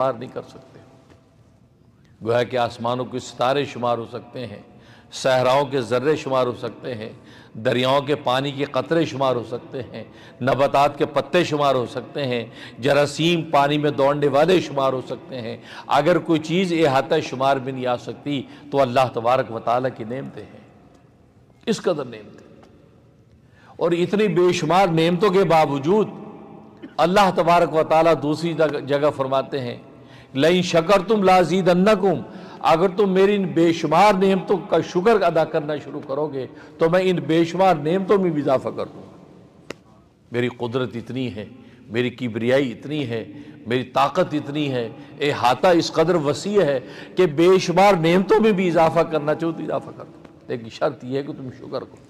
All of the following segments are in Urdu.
شمار نہیں کر سکتے۔ گویا کہ آسمانوں کے ستارے شمار ہو سکتے ہیں، صحراؤں کے ذرے شمار ہو سکتے ہیں، دریاؤں کے پانی کے قطرے شمار ہو سکتے ہیں، نباتات کے پتے شمار ہو سکتے ہیں، جراثیم پانی میں دوڑنے والے شمار ہو سکتے ہیں۔ اگر کوئی چیز احاطہ شمار بھی نہیں آ سکتی تو اللہ تبارک و تعالیٰ کی نعمتیں ہیں، اس قدر نعمتیں۔ اور اتنی بے شمار نعمتوں کے باوجود اللہ تبارک و تعالیٰ دوسری جگہ فرماتے ہیں لَإِن شَكَرْتُمْ لَأَزِيدَنَّكُمْ، اگر تم میری ان بے شمار نعمتوں کا شکر ادا کرنا شروع کرو گے تو میں ان بے شمار نعمتوں میں بھی اضافہ کر دوں گا۔ میری قدرت اتنی ہے، میری کبریائی اتنی ہے، میری طاقت اتنی ہے، احاطہ اس قدر وسیع ہے کہ بے شمار نعمتوں میں بھی اضافہ کرنا چاہو تو اضافہ کر دو، لیکن شرط یہ ہے کہ تم شکر کرو۔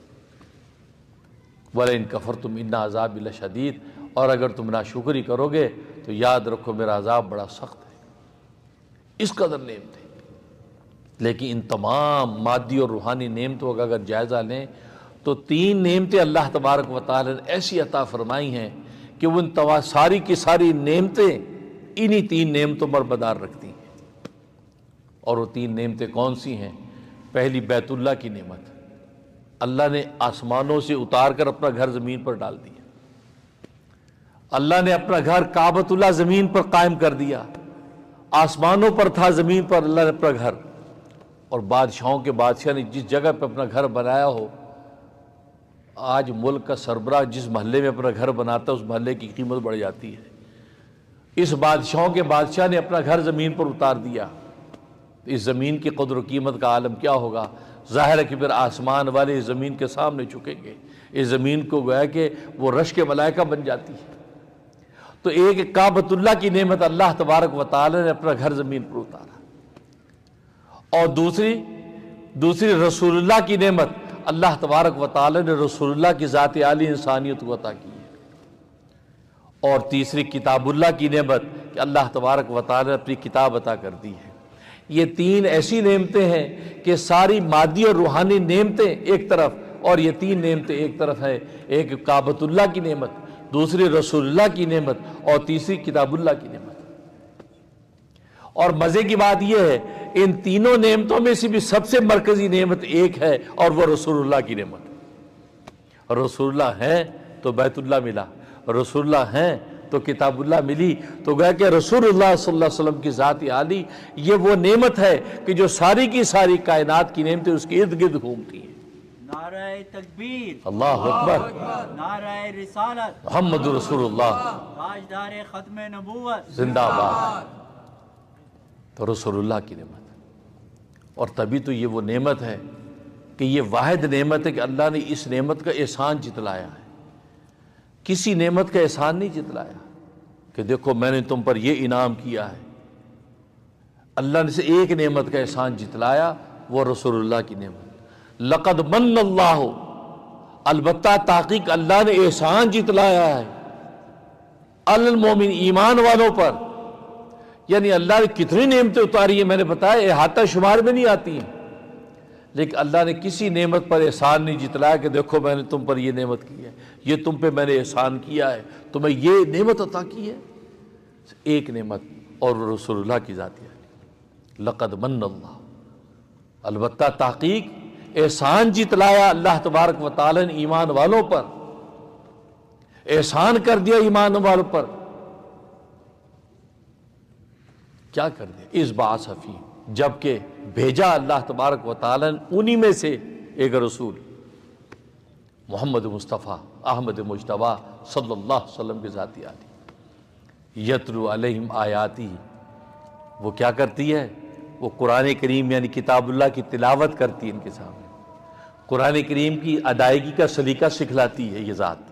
وَلَئِن كَفَرْتُمْ إِنَّ عَذَابِي لَشَدِيدٌ، اور اگر تم ناشکری کرو گے تو یاد رکھو میرا عذاب بڑا سخت ہے۔ اس قدر نعمتیں، لیکن ان تمام مادی اور روحانی نعمتوں کا اگر جائزہ لیں تو تین نعمتیں اللہ تبارک و تعالی نے ایسی عطا فرمائی ہیں کہ وہ ساری کی ساری نعمتیں انہی تین نعمتوں پر مدار رکھتی ہیں۔ اور وہ تین نعمتیں کون سی ہیں؟ پہلی بیت اللہ کی نعمت، اللہ نے آسمانوں سے اتار کر اپنا گھر زمین پر ڈال دیا۔ اللہ نے اپنا گھر کعبۃ اللہ زمین پر قائم کر دیا، آسمانوں پر تھا، زمین پر اللہ نے اپنا گھر۔ اور بادشاہوں کے بادشاہ نے جس جگہ پہ اپنا گھر بنایا ہو، آج ملک کا سربراہ جس محلے میں اپنا گھر بناتا ہے اس محلے کی قیمت بڑھ جاتی ہے۔ اس بادشاہوں کے بادشاہ نے اپنا گھر زمین پر اتار دیا، اس زمین کی قدر و قیمت کا عالم کیا ہوگا؟ ظاہر ہے کہ پھر آسمان والے اس زمین کے سامنے جھکیں گے، اس زمین کو گویا کہ وہ رشک ملائکہ بن جاتی ہے۔ تو ایک کعبۃ اللہ کی نعمت اللہ تبارک و تعالی نے اپنا گھر زمین پر اتارا، اور دوسری رسول اللہ کی نعمت، اللہ تبارک و تعالی نے رسول اللہ کی ذات عالی انسانیت کو عطا کی ہے۔ اور تیسری کتاب اللہ کی نعمت کہ اللہ تبارک و تعالی نے اپنی کتاب عطا کر دی ہے۔ یہ تین ایسی نعمتیں ہیں کہ ساری مادی اور روحانی نعمتیں ایک طرف اور یہ تین نعمتیں ایک طرف ہے، ایک کعبۃ اللہ کی نعمت، دوسری رسول اللہ کی نعمت اور تیسری کتاب اللہ کی نعمت۔ اور مزے کی بات یہ ہے ان تینوں نعمتوں میں سے بھی سب سے مرکزی نعمت ایک ہے اور وہ رسول اللہ کی نعمت۔ رسول اللہ ہیں تو بیت اللہ ملا، رسول اللہ ہیں تو کتاب اللہ ملی۔ تو گویا کہ رسول اللہ صلی اللہ علیہ وسلم کی ذات عالی یہ وہ نعمت ہے کہ جو ساری کی ساری کائنات کی نعمتیں اس کے ارد گرد گھومتی ہیں۔ نعرہ تکبیر، اللہ اکبر، نعرہ رسالت، محمد رسول اللہ، تاجدار ختم نبوت، زندہ باد۔ تو رسول اللہ کی نعمت، اور تبھی تو یہ وہ نعمت ہے کہ یہ واحد نعمت ہے کہ اللہ نے اس نعمت کا احسان جتلایا ہے۔ کسی نعمت کا احسان نہیں جتلایا کہ دیکھو میں نے تم پر یہ انعام کیا ہے۔ اللہ نے سے ایک نعمت کا احسان جتلایا، وہ رسول اللہ کی نعمت۔ لقد من اللہ، البتہ تحقیق اللہ نے احسان جتلایا ہے علی المومن، ایمان والوں پر۔ یعنی اللہ نے کتنی نعمتیں اتاری ہیں میں نے بتایا، احاطہ شمار میں نہیں آتی ہیں، لیکن اللہ نے کسی نعمت پر احسان نہیں جتلایا کہ دیکھو میں نے تم پر یہ نعمت کی ہے، یہ تم پہ میں نے احسان کیا ہے، تمہیں یہ نعمت عطا کی ہے۔ ایک نعمت، اور رسول اللہ کی ذات ہے۔ لقد من اللہ، البتہ تحقیق احسان جتلایا اللہ تبارک و تعالی نے ایمان والوں پر، احسان کر دیا ایمان والوں پر۔ کیا کر دیا؟ اس بعث فی، جبکہ بھیجا اللہ تبارک و تعالی نے انہی میں سے ایک رسول، محمد مصطفیٰ احمد مجتبیٰ صلی اللہ علیہ وسلم کی ذاتی عالی، یتلو علیہم آیاتی، وہ کیا کرتی ہے؟ وہ قرآن کریم یعنی کتاب اللہ کی تلاوت کرتی ہے ان کے سامنے، قرآن کریم کی ادائیگی کا سلیقہ سکھلاتی ہے یہ ذات۔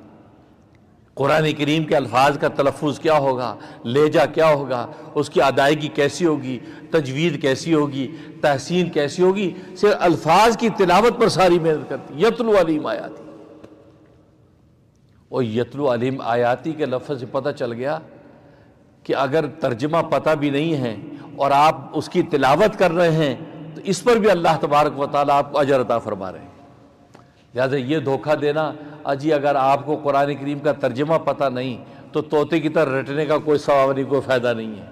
قرآن کریم کے الفاظ کا تلفظ کیا ہوگا، لہجہ کیا ہوگا، اس کی ادائیگی کیسی ہوگی، تجوید کیسی ہوگی، تحسین کیسی ہوگی، صرف الفاظ کی تلاوت پر ساری محنت کرتی۔ یتلو علیہم آیاتی، اور یتلو علیہم آیاتی کے لفظ سے پتہ چل گیا کہ اگر ترجمہ پتہ بھی نہیں ہے اور آپ اس کی تلاوت کر رہے ہیں تو اس پر بھی اللہ تبارک و تعالیٰ آپ کو اجر عطا فرما رہے ہیں۔ لہٰذا یہ دھوکہ دینا اجی اگر آپ کو قرآن کریم کا ترجمہ پتہ نہیں تو طوطے کی طرح رٹنے کا کوئی ثواب نہیں، کوئی فائدہ نہیں ہے۔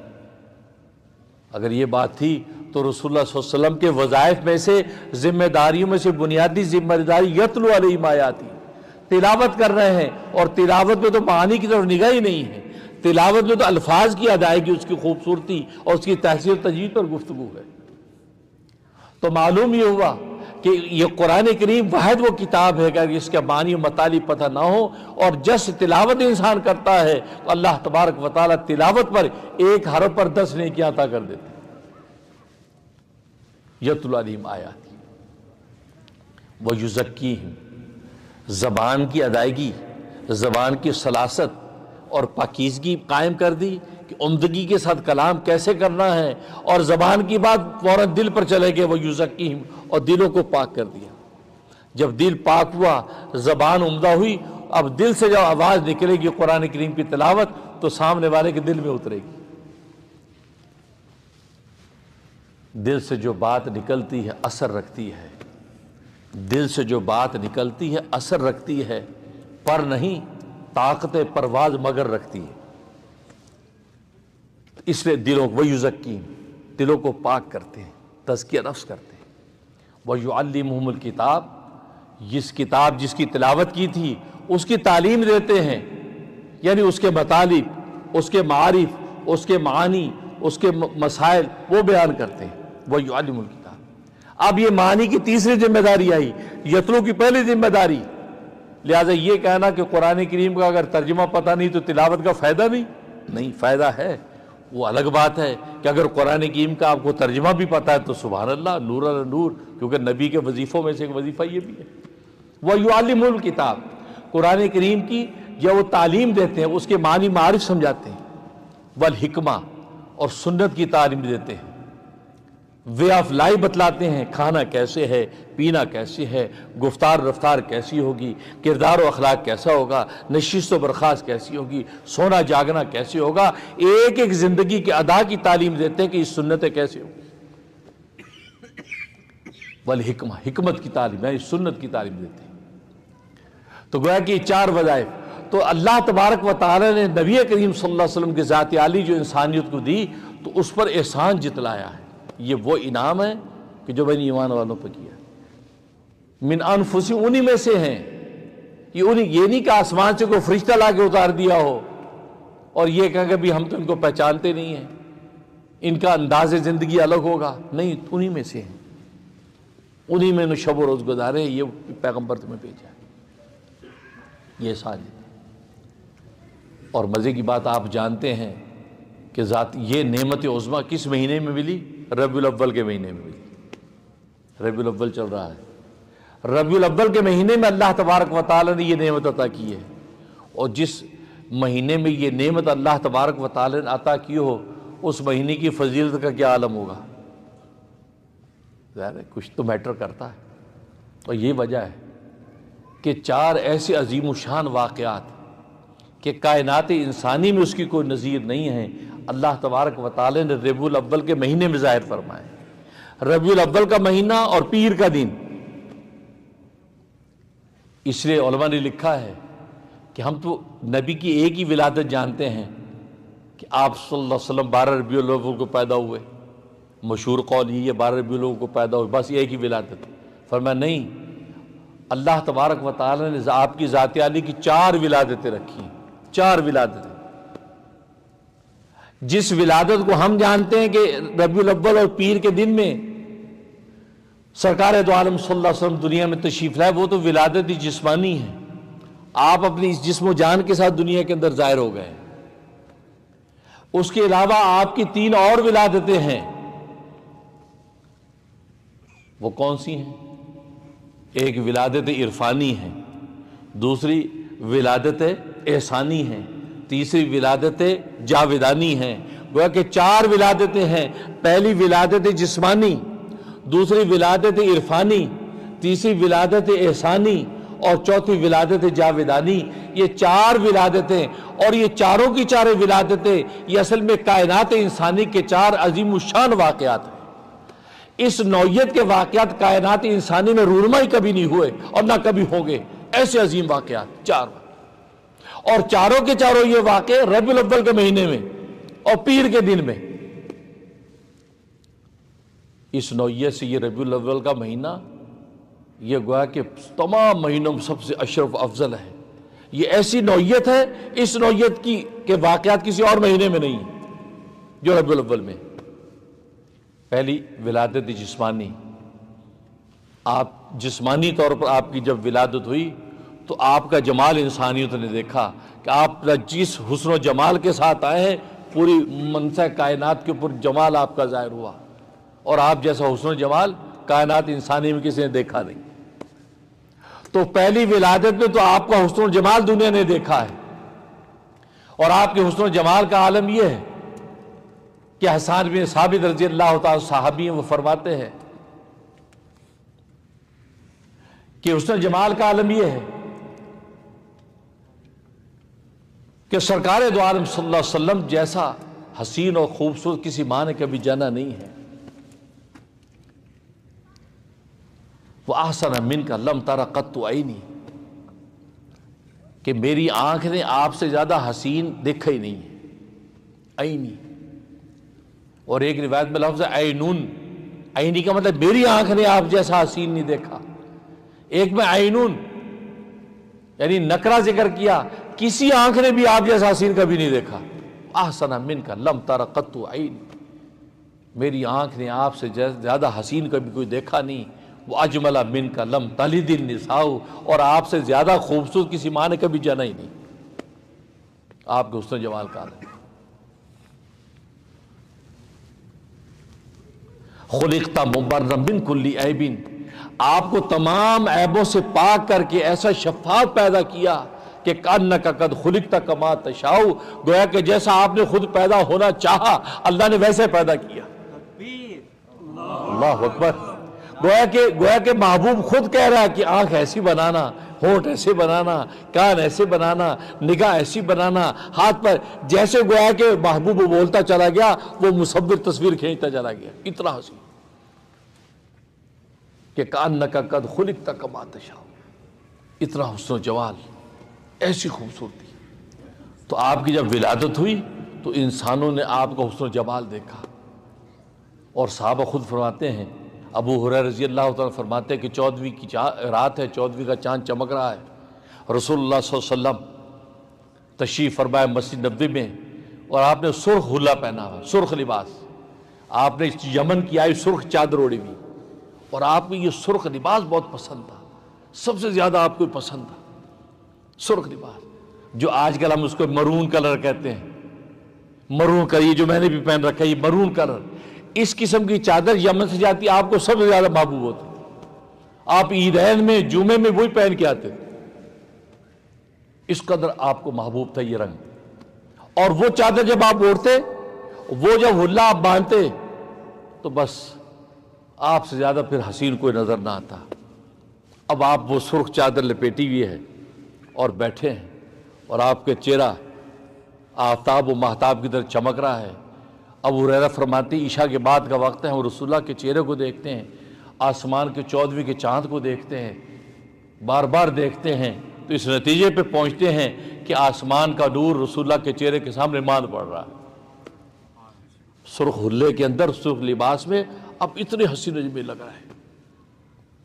اگر یہ بات تھی تو رسول اللہ صلی اللہ علیہ وسلم کے وظائف میں سے، ذمہ داریوں میں سے بنیادی ذمہ داری یتلو علیہم آیاتی، تلاوت کر رہے ہیں، اور تلاوت میں تو معانی کی طرف نگاہ ہی نہیں ہے، تلاوت میں تو الفاظ کی ادائیگی، اس کی خوبصورتی اور اس کی تحسین و تجوید پر گفتگو ہے۔ تو معلوم یہ ہوا کہ یہ قرآن کریم واحد وہ کتاب ہے کہ اس کے معنی و مطالب پتہ نہ ہو، اور جس تلاوت انسان کرتا ہے تو اللہ تبارک و تعالیٰ تلاوت پر ایک حرف پر 10 نیکیاں عطا کر دیتے ہیں۔ یتلو علیہم آیاتی ویزکیہم، زبان کی ادائیگی، زبان کی سلاست اور پاکیزگی قائم کر دی کہ عمدگی کے ساتھ کلام کیسے کرنا ہے، اور زبان کی بات فوراً دل پر چلے گئے، ویزکیہم، اور دلوں کو پاک کر دیا۔ جب دل پاک ہوا، زبان عمدہ ہوئی، اب دل سے جب آواز نکلے گی قرآن کریم کی تلاوت تو سامنے والے کے دل میں اترے گی۔ دل سے جو بات نکلتی ہے اثر رکھتی ہے، دل سے جو بات نکلتی ہے اثر رکھتی ہے، پر نہیں طاقت پرواز مگر رکھتی ہے۔ اس لیے دلوں کو ویزکیہم، دلوں کو پاک کرتے ہیں، تزکیہ نفس کرتے ہیں۔ وَيُعَلِّمُهُمُ الْكِتَابَ، جس کی تلاوت کی تھی اس کی تعلیم دیتے ہیں، یعنی اس کے مطالب، اس کے معارف، اس کے معانی، اس کے مسائل وہ بیان کرتے ہیں۔ وَيُعَلِّمُ الْكِتَابَ، اب یہ معنی کی تیسری ذمہ داری آئی، یتلو کی پہلی ذمہ داری۔ لہٰذا یہ کہنا کہ قرآن کریم کا اگر ترجمہ پتہ نہیں تو تلاوت کا فائدہ نہیں، فائدہ ہے، وہ الگ بات ہے کہ اگر قرآن کریم کا آپ کو ترجمہ بھی پتہ ہے تو سبحان اللہ، نور علی نور، کیونکہ نبی کے وظیفوں میں سے ایک وظیفہ یہ بھی ہے۔ وَيُعَلِّمُ الْكِتَابَ، قرآن کریم کی جو وہ تعلیم دیتے ہیں، اس کے معنی معارف سمجھاتے ہیں، والحکمہ، اور سنت کی تعلیم دیتے ہیں، وے آف لائف بتلاتے ہیں، کھانا کیسے ہے، پینا کیسے ہے، گفتار رفتار کیسی ہوگی، کردار و اخلاق کیسا ہوگا، نشست و برخاست کیسی ہوگی، سونا جاگنا کیسے ہوگا، ایک ایک زندگی کے ادا کی تعلیم دیتے ہیں کہ اس سنتیں کیسے ہوں۔ والحکمہ، حکمت کی تعلیم ہے، اس سنت کی تعلیم دیتے ہیں۔ تو گویا کہ یہ 4 وظائف تو اللہ تبارک و تعالی نے نبی کریم صلی اللہ علیہ وسلم کی ذات عالی جو انسانیت کو دی تو اس پر احسان جتلایا ہے۔ یہ وہ انعام ہے کہ جو بنی ایمان والوں پہ کیا۔ من انفسہم، انہی میں سے ہیں، یہ نہیں کہ آسمان سے کوئی فرشتہ لا کے اتار دیا ہو اور یہ کہا کہ بھی ہم تو ان کو پہچانتے نہیں ہیں، ان کا انداز زندگی الگ ہوگا، نہیں، انہی میں سے ہیں، انہی میں شب و روز گزارے، یہ پیغمبر تمہیں بھیجا ہے، یہ احسان ہے۔ اور مزے کی بات آپ جانتے ہیں کہ یہ نعمت عظمیٰ کس مہینے میں ملی؟ ربیع الاول کے مہینے میں ملی۔ ربیع الاول چل رہا ہے، ربیع الاول کے مہینے میں اللہ تبارک و تعالی نے یہ نعمت عطا کی ہے، اور جس مہینے میں یہ نعمت اللہ تبارک و تعالی نے عطا کی ہو اس مہینے کی فضیلت کا کیا عالم ہوگا؟ ظاہر ہے کچھ تو میٹر کرتا ہے، اور یہ وجہ ہے کہ 4 ایسے عظیم الشان واقعات کہ کائنات انسانی میں اس کی کوئی نظیر نہیں ہے، اللہ تبارک و تعالی نے ربیع الاول کے مہینے میں ظاہر فرمائے۔ ربیع الاول کا مہینہ اور پیر کا دن، اس لیے علماء نے لکھا ہے کہ ہم تو نبی کی ایک ہی ولادت جانتے ہیں کہ آپ صلی اللہ علیہ وسلم 12 ربیع الاول کو پیدا ہوئے، مشہور قول یہ 12 ربیع الاول کو پیدا ہوئے، بس ایک ہی ولادت۔ فرمایا نہیں، اللہ تبارک و تعالی نے آپ کی ذات عالی کی 4 ولادتیں رکھی ہیں، 4 ولادتیں۔ جس ولادت کو ہم جانتے ہیں کہ ربیع الاول اور پیر کے دن میں سرکار دو عالم صلی اللہ علیہ وسلم دنیا میں تشریف لائے، وہ تو ولادت جسمانی ہے، آپ اپنی اس جسم و جان کے ساتھ دنیا کے اندر ظاہر ہو گئے۔ اس کے علاوہ آپ کی 3 اور ولادتیں ہیں، وہ کون سی ہیں؟ ایک ولادت عرفانی ہے، دوسری ولادت احسانی ہے، تیسری ولادت جاویدانی ہے۔ گویا کہ 4 ولادتیں ہیں، پہلی ولادت جسمانی، دوسری ولادت عرفانی، تیسری ولادت احسانی اور چوتھی ولادت جاویدانی۔ یہ 4 ولادتیں، اور یہ چاروں کی 4 ولادتیں یہ اصل میں کائنات انسانی کے 4 عظیم الشان واقعات ہیں۔ اس نوعیت کے واقعات کائنات انسانی میں رونمائی کبھی نہیں ہوئے اور نہ کبھی ہوں گے، ایسے عظیم واقعات 4، اور چاروں کے چاروں یہ واقع ربیع الاول کے مہینے میں اور پیر کے دن میں۔ اس نوعیت سے یہ ربیع الاول کا مہینہ یہ گویا کہ تمام مہینوں میں سب سے اشرف افضل ہے. یہ ایسی نوعیت ہے، اس نوعیت کی کہ واقعات کسی اور مہینے میں نہیں جو ربیع الاول میں. پہلی ولادت جسمانی، آپ جسمانی طور پر آپ کی جب ولادت ہوئی تو آپ کا جمال انسانیت نے دیکھا کہ آپ جس حسن و جمال کے ساتھ آئے ہیں پوری منصع کائنات کے اوپر جمال آپ کا ظاہر ہوا، اور آپ جیسا حسن و جمال کائنات انسانی میں کسی نے دیکھا نہیں. تو پہلی ولادت میں تو آپ کا حسن و جمال دنیا نے دیکھا ہے، اور آپ کے حسن و جمال کا عالم یہ ہے کہ حسان بن ثابت رضی اللہ تعالی صحابی ہیں، وہ فرماتے ہیں کہ حسن جمال کا عالم یہ ہے کہ سرکار دو عالم صلی اللہ علیہ وسلم جیسا حسین اور خوبصورت کسی ماں نے کبھی جانا نہیں ہے. وَأَحْسَنَ مِنْكَ لَمْ تَرَ قَطُّ عَيْنِي، کہ میری آنکھ نے آپ سے زیادہ حسین دیکھا ہی نہیں ہے. عینی، اور ایک روایت میں لفظ ہے عینون، عینی کا مطلب میری آنکھ نے آپ جیسا حسین نہیں دیکھا. ایک میں عینون یعنی نکرہ ذکر کیا، کسی آنکھ نے بھی آپ جیسا حسین کبھی نہیں دیکھا. احسن منک لم تر قط عین، میری آنکھ نے آپ سے زیادہ حسین کبھی کوئی دیکھا نہیں. وہ اجمل منک لم تلد النساء، اور آپ سے زیادہ خوبصورت کسی ماں نے کبھی جانا ہی نہیں. آپ کے حسن جمال کا عالم. خلقت مبرا من کل عیب، آپ کو تمام عیبوں سے پاک کر کے ایسا شفاف پیدا کیا کہ کأنک قد خلقت کما تشاء، گویا کہ جیسا آپ نے خود پیدا ہونا چاہا اللہ نے ویسے پیدا کیا. تکبیر، اللہ اکبر. گویا کہ محبوب خود کہہ رہا ہے کہ آنکھ ایسی بنانا، ہونٹ ایسے بنانا، کان ایسے بنانا، نگاہ ایسی بنانا، ہاتھ پر، جیسے گویا کہ محبوب بولتا چلا گیا وہ مصور تصویر کھینچتا چلا گیا. اتنا حسین کہ کأنک قد خلقت کما تشاء، اتنا حسن و جمال، ایسی خوبصورتی. تو آپ کی جب ولادت ہوئی تو انسانوں نے آپ کا حسن و جمال دیکھا. اور صحابہ خود فرماتے ہیں، ابو ہریرہ رضی اللہ تعالیٰ فرماتے ہیں کہ 14ویں کی رات ہے، 14ویں کا چاند چمک رہا ہے. رسول اللہ صلی اللہ علیہ وسلم تشریف فرمائے مسجد نبوی میں، اور آپ نے سرخ حلہ پہنا ہوا، سرخ لباس. آپ نے یمن کی آئی سرخ چادر اوڑھی ہوئی، اور آپ کو یہ سرخ لباس بہت پسند تھا، سب سے زیادہ آپ کو پسند تھا سرخ لباس، جو آج کل ہم اس کو مرون کلر کہتے ہیں. مرون کلر، یہ جو میں نے بھی پہن رکھا ہے یہ مرون کلر، اس قسم کی چادر یمن سے جاتی آپ کو سب سے زیادہ محبوب ہوتی. آپ عیدین میں جمعے میں وہی پہن کے آتے، اس قدر آپ کو محبوب تھا یہ رنگ. اور وہ چادر جب آپ اوڑھتے، وہ جب حلہ آپ باندھتے تو بس آپ سے زیادہ پھر حسین کوئی نظر نہ آتا. اب آپ وہ سرخ چادر لپیٹی ہوئی ہے اور بیٹھے ہیں، اور آپ کے چہرہ آفتاب و مہتاب کی طرح چمک رہا ہے. ابو ہریرہ فرماتی عشاء کے بعد کا وقت ہے، ہم رسول اللہ کے چہرے کو دیکھتے ہیں، آسمان کے 14ویں کے چاند کو دیکھتے ہیں، بار بار دیکھتے ہیں، تو اس نتیجے پہ پہنچتے ہیں کہ آسمان کا نور رسول اللہ کے چہرے کے سامنے مان پڑ رہا ہے. سرخ حلے کے اندر، سرخ لباس میں اب اتنے حسین و جمیل لگ رہا ہے،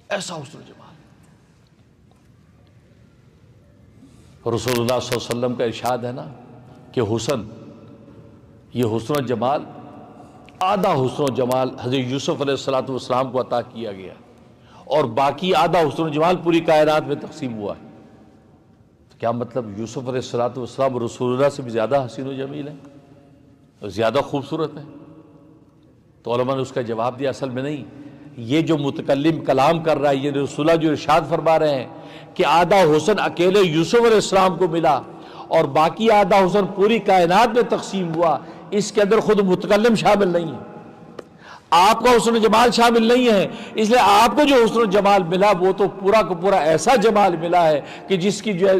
ایسا حسن و جمال. رسول اللہ صلی اللہ علیہ وسلم کا ارشاد ہے نا کہ حسن، یہ حسن و جمال، آدھا حسن و جمال حضرت یوسف علیہ السلام کو عطا کیا گیا، اور باقی آدھا حسن و جمال پوری کائنات میں تقسیم ہوا ہے. تو کیا مطلب یوسف علیہ السلام رسول اللہ سے بھی زیادہ حسین و جمیل ہیں اور زیادہ خوبصورت ہیں؟ تو علماء نے اس کا جواب دیا اصل میں نہیں، یہ جو متکلم کلام کر رہا ہے، یہ رسول اللہ جو ارشاد فرما رہے ہیں کہ آدھا حسن اکیلے یوسف علیہ السلام کو ملا اور باقی آدھا حسن پوری کائنات میں تقسیم ہوا، اس کے اندر خود متکلم شامل نہیں ہے، آپ کا حسن و جمال شامل نہیں ہے. اس لیے آپ کو جو حسن و جمال ملا وہ تو پورا کا پورا ایسا جمال ملا ہے کہ جس کی جو ہے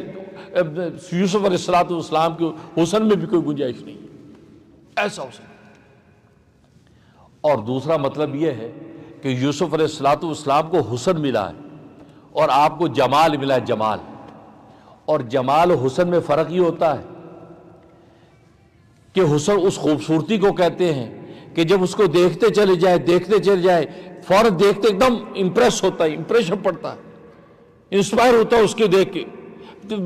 یوسف علیہ السلام کے حسن میں بھی کوئی گنجائش نہیں، ایسا حسن. اور دوسرا مطلب یہ ہے کہ یوسف علیہ السلام کو حسن ملا ہے اور آپ کو جمال ملا ہے، جمال. اور جمال و حسن میں فرق یہ ہوتا ہے کہ حسن اس خوبصورتی کو کہتے ہیں کہ جب اس کو دیکھتے چلے جائے فوراً دیکھتے ایک دم امپریس ہوتا ہے، امپریشن پڑتا ہے، انسپائر ہوتا ہے اس کے دیکھ کے.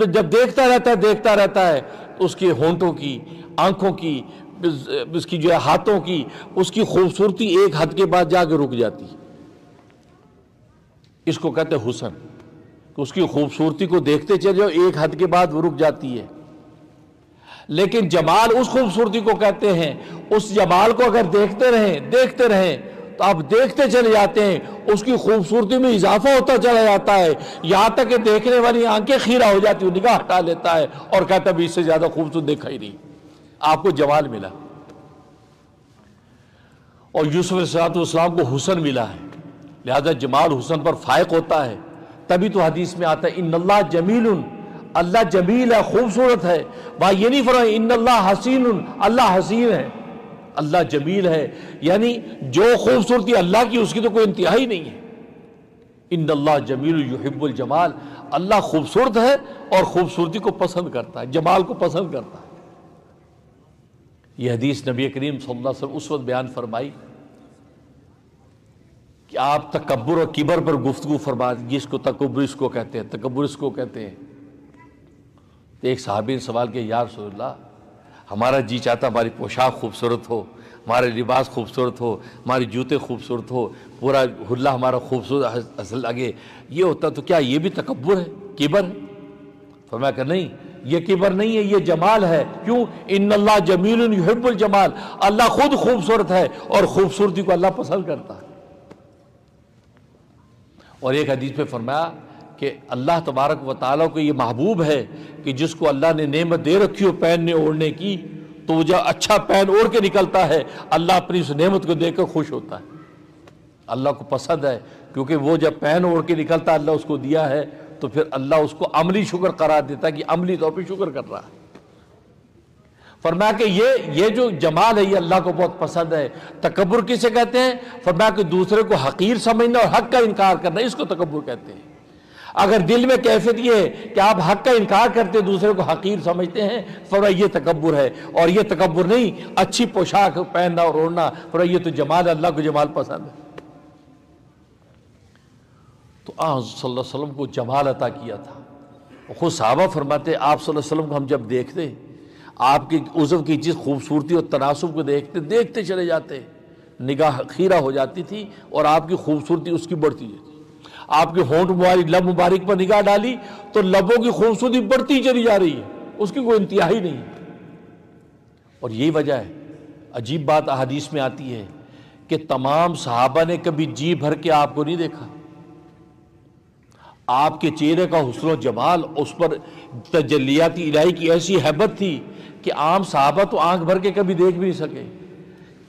جب دیکھتا رہتا ہے اس کے ہونٹوں کی، آنکھوں کی، اس کی جو ہے ہاتھوں کی، اس کی خوبصورتی ایک حد کے بعد جا کے رک جاتی. اس کو کہتے ہیں حسن، کہ اس کی خوبصورتی کو دیکھتے چلے جاؤ ایک حد کے بعد وہ رک جاتی ہے. لیکن جمال اس خوبصورتی کو کہتے ہیں، اس جمال کو اگر دیکھتے رہیں تو آپ دیکھتے چلے جاتے ہیں، اس کی خوبصورتی میں اضافہ ہوتا چلا جاتا ہے، یہاں تک کہ دیکھنے والی آنکھیں خیرہ ہو جاتی، وہ نگاہ ہٹا لیتا ہے اور کہتا ہے بھی اس سے زیادہ خوبصورت دیکھا ہی نہیں. آپ کو جمال ملا. اور یوسف علیہ السلام کو حسن ملا ہے، لہذا جمال حسن پر فائق ہوتا ہے. تبھی تو حدیث میں آتا ہے ان اللہ جمیل، اللہ جمیل ہے، خوبصورت ہے. وہاں یہ نہیں فرمایا ان اللہ حسین، اللہ حسین ہے. اللہ جمیل ہے، یعنی جو خوبصورتی اللہ کی اس کی تو کوئی انتہا ہی نہیں ہے. ان اللہ جمیل یحب الجمال، اللہ خوبصورت ہے اور خوبصورتی کو پسند کرتا ہے، جمال کو پسند کرتا ہے. یہ حدیث نبی کریم صلی اللہ علیہ وسلم اس وقت بیان فرمائی کہ آپ تکبر اور کبر پر گفتگو فرما، جس کو تکبر اس کو کہتے ہیں، تکبر اس کو کہتے ہیں. تو ایک صحابی نے سوال کیا یا رسول اللہ، ہمارا جی چاہتا ہماری پوشاک خوبصورت ہو، ہمارے لباس خوبصورت ہو، ہماری جوتے خوبصورت ہو، پورا حلہ ہمارا خوبصورت اصل لگے، یہ ہوتا تو کیا یہ بھی تکبر ہے، کبر ہے؟ فرمایا کہ نہیں، یہ کبر نہیں ہے، یہ جمال ہے. کیوں؟ ان اللہ جمیل یحب الجمال، اللہ خود خوبصورت ہے اور خوبصورتی کو اللہ پسند کرتا ہے. اور ایک حدیث میں فرمایا کہ اللہ تبارک و تعالیٰ کو یہ محبوب ہے کہ جس کو اللہ نے نعمت دے رکھی ہو پہننے اوڑھنے کی، تو وہ جب اچھا پہن اوڑھ کے نکلتا ہے اللہ اپنی اس نعمت کو دیکھ کر خوش ہوتا ہے. اللہ کو پسند ہے، کیونکہ وہ جب پہن اوڑھ کے نکلتا ہے اللہ اس کو دیا ہے، تو پھر اللہ اس کو عملی شکر قرار دیتا ہے کہ عملی طور پہ شکر کر رہا ہے. فرمایا کہ یہ جو جمال ہے یہ اللہ کو بہت پسند ہے. تکبر کسے کہتے ہیں؟ فرمایا کہ دوسرے کو حقیر سمجھنا اور حق کا انکار کرنا، اس کو تکبر کہتے ہیں. اگر دل میں کیفیت یہ ہے کہ آپ حق کا انکار کرتے دوسرے کو حقیر سمجھتے ہیں، فرمایا یہ تکبر ہے. اور یہ تکبر نہیں اچھی پوشاک پہننا اور اوڑھنا، فرمایا یہ تو جمال، اللہ کو جمال پسند ہے. تو آپ صلی اللہ علیہ وسلم کو جمال عطا کیا تھا. خود صحابہ فرماتے آپ صلی اللہ علیہ وسلم کو ہم جب دیکھتے، آپ کی عضو کی جس خوبصورتی اور تناسب کو دیکھتے چلے جاتے، نگاہ خیرہ ہو جاتی تھی اور آپ کی خوبصورتی اس کی بڑھتی جاتی. آپ کے ہونٹ مبارک، لب مبارک پر نگاہ ڈالی تو لبوں کی خوبصورتی بڑھتی چلی جا رہی ہے، اس کی کوئی انتہا ہی نہیں. اور یہی وجہ ہے، عجیب بات احادیث میں آتی ہے کہ تمام صحابہ نے کبھی جی بھر کے آپ کو نہیں دیکھا. آپ کے چہرے کا حسن و جمال، اس پر تجلیات الہی کی ایسی ہیبت تھی کہ عام صحابہ تو آنکھ بھر کے کبھی دیکھ بھی نہیں سکے.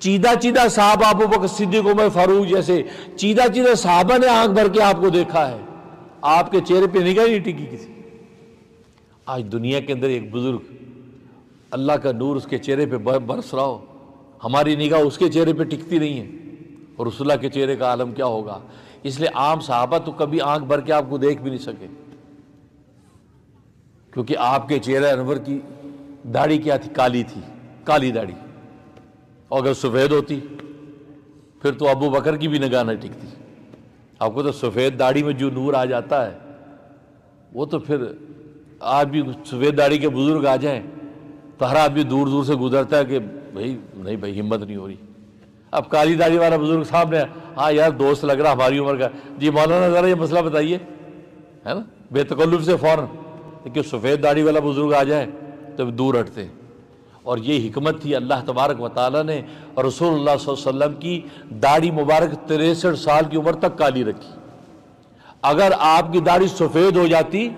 چیدہ صحابہ ابو بکر صدیق، عمر فاروق جیسے چیدہ صحابہ نے آنکھ بھر کے آپ کو دیکھا ہے، آپ کے چہرے پہ نگاہ نہیں ٹکی کسی. آج دنیا کے اندر ایک بزرگ، اللہ کا نور اس کے چہرے پہ برس رہا ہو، ہماری نگاہ اس کے چہرے پہ ٹکتی نہیں ہے، اور رسول اللہ کے چہرے کا عالم کیا ہوگا. اس لیے عام صحابہ تو کبھی آنکھ بھر کے آپ کو دیکھ بھی نہیں سکے، کیونکہ آپ کے چہرہ انور کی داڑھی کیا تھی؟ کالی تھی، کالی داڑھی. اور اگر سفید ہوتی پھر تو ابو بکر کی بھی نگاہ نہ ٹکتی. آپ کو تو سفید داڑھی میں جو نور آ جاتا ہے وہ تو پھر آج بھی سفید داڑھی کے بزرگ آ جائیں تو ہر آدمی دور دور سے گزرتا ہے کہ نہیں بھائی ہمت نہیں ہو رہی. اب کالی داڑھی والا بزرگ صاحب نے، ہاں یار دوست لگ رہا ہماری عمر کا، جی مولانا ذرا یہ مسئلہ بتائیے، ہے نا، بے تکلف سے فوراً. لیکن سفید داڑھی والا بزرگ آ جائے تو دور ہٹتے ہیں. اور یہ حکمت تھی اللہ تبارک و تعالیٰ نے رسول اللہ صلی اللہ علیہ وسلم کی داڑھی مبارک 63 سال کی عمر تک کالی رکھی. اگر آپ کی داڑھی سفید ہو جاتی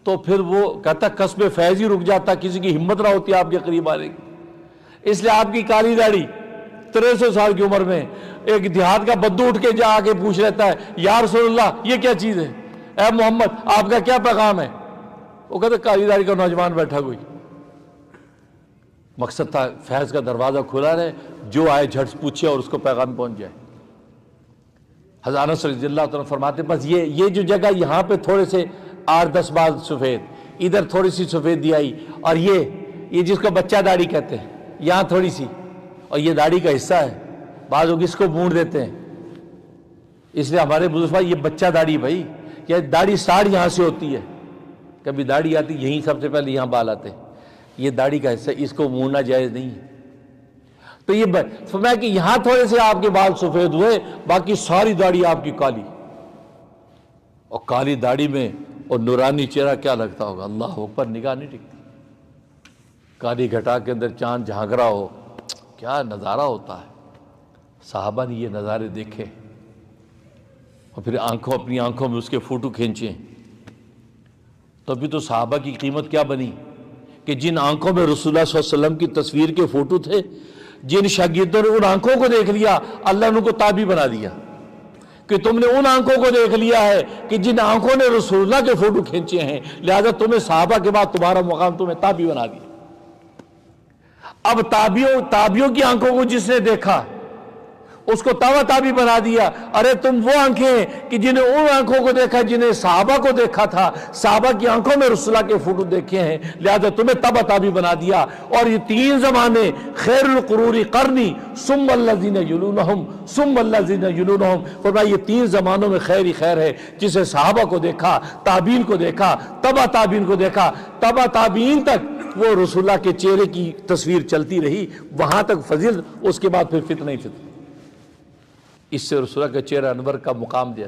تو پھر وہ کہتا قصب فیض ہی رک جاتا، کسی کی ہمت نہ ہوتی آپ کے قریب آنے کی. اس لیے آپ کی کالی داڑھی 63 سال کی عمر میں ایک دیہات کا بدو اٹھ کے جا کے پوچھ لیتا ہے یا رسول اللہ یہ کیا چیز ہے، اے محمد آپ کا کیا پیغام ہے؟ وہ کہتے کالی داڑھی کا نوجوان بیٹھا کوئی. مقصد تھا فیض کا دروازہ کھلا رہے، جو آئے جھٹ پوچھے اور اس کو پیغام پہنچ جائے. حضرت انس رضی اللہ تعالیٰ فرماتے بس یہ جو جگہ یہاں پہ تھوڑے سے 8-10 بال سفید، ادھر تھوڑی سی سفیدی آئی، اور یہ جس کو بچہ داڑھی کہتے ہیں یہاں تھوڑی سی، اور یہ داڑھی کا حصہ ہے، بعض لوگ اس کو مونڈ دیتے ہیں، اس لیے ہمارے بزرگ بھائی یہ بچہ داڑھی بھائی، یہ داڑھی ساڑھ یہاں سے ہوتی ہے، کبھی داڑھی آتی یہیں سب سے پہلے یہاں بال آتے ہیں، یہ داڑھی کا حصہ، اس کو مونڈنا جائز نہیں ہے۔ تو یہ فرمایا کہ یہاں تھوڑے سے آپ کے بال سفید ہوئے، باقی ساری داڑھی آپ کی کالی، اور کالی داڑھی میں اور نورانی چہرہ کیا لگتا ہوگا، اللہ اکبر، نگاہ نہیں ٹکتی۔ کالی گھٹا کے اندر چاند جھانک رہا ہو، کیا نظارہ ہوتا ہے۔ صحابہ نے یہ نظارے دیکھے اور پھر اپنی آنکھوں میں اس کے فوٹو کھینچے، تو ابھی تو صحابہ کی قیمت کیا بنی کہ جن آنکھوں میں رسول اللہ صلی اللہ علیہ وسلم کی تصویر کے فوٹو تھے، جن شاگردوں نے ان آنکھوں کو دیکھ لیا، اللہ نے ان کو تابعی بنا دیا کہ تم نے ان آنکھوں کو دیکھ لیا ہے کہ جن آنکھوں نے رسول اللہ کے فوٹو کھینچے ہیں، لہذا تمہیں صحابہ کے بعد تمہارا مقام تمہیں تابعی بنا دیا۔ اب تابعیوں کی آنکھوں کو جس نے دیکھا اس کو تابعی بنا دیا۔ ارے تم وہ آنکھیں ہیں کہ جنہیں ان آنکھوں کو دیکھا جنہیں صحابہ کو دیکھا تھا، صحابہ کی آنکھوں میں رسول اللہ کے فوٹو دیکھے ہیں، لہذا تمہیں تابعی بنا دیا۔ اور یہ تین زمانے، خیر القرون قرنی ثم الذین یلونہم ثم الذین یلونہم، فرمایا یہ تین زمانوں میں خیر ہی خیر ہے، جسے صحابہ کو دیکھا، تابعین کو دیکھا، تابعین کو دیکھا، تابعین تک وہ رسول اللہ کے چہرے کی تصویر چلتی رہی، وہاں تک فضل، اس کے بعد پھر فتنہ ہی فتنہ۔ اس سے رسول اللہ کے چہرہ انور کا مقام دیا۔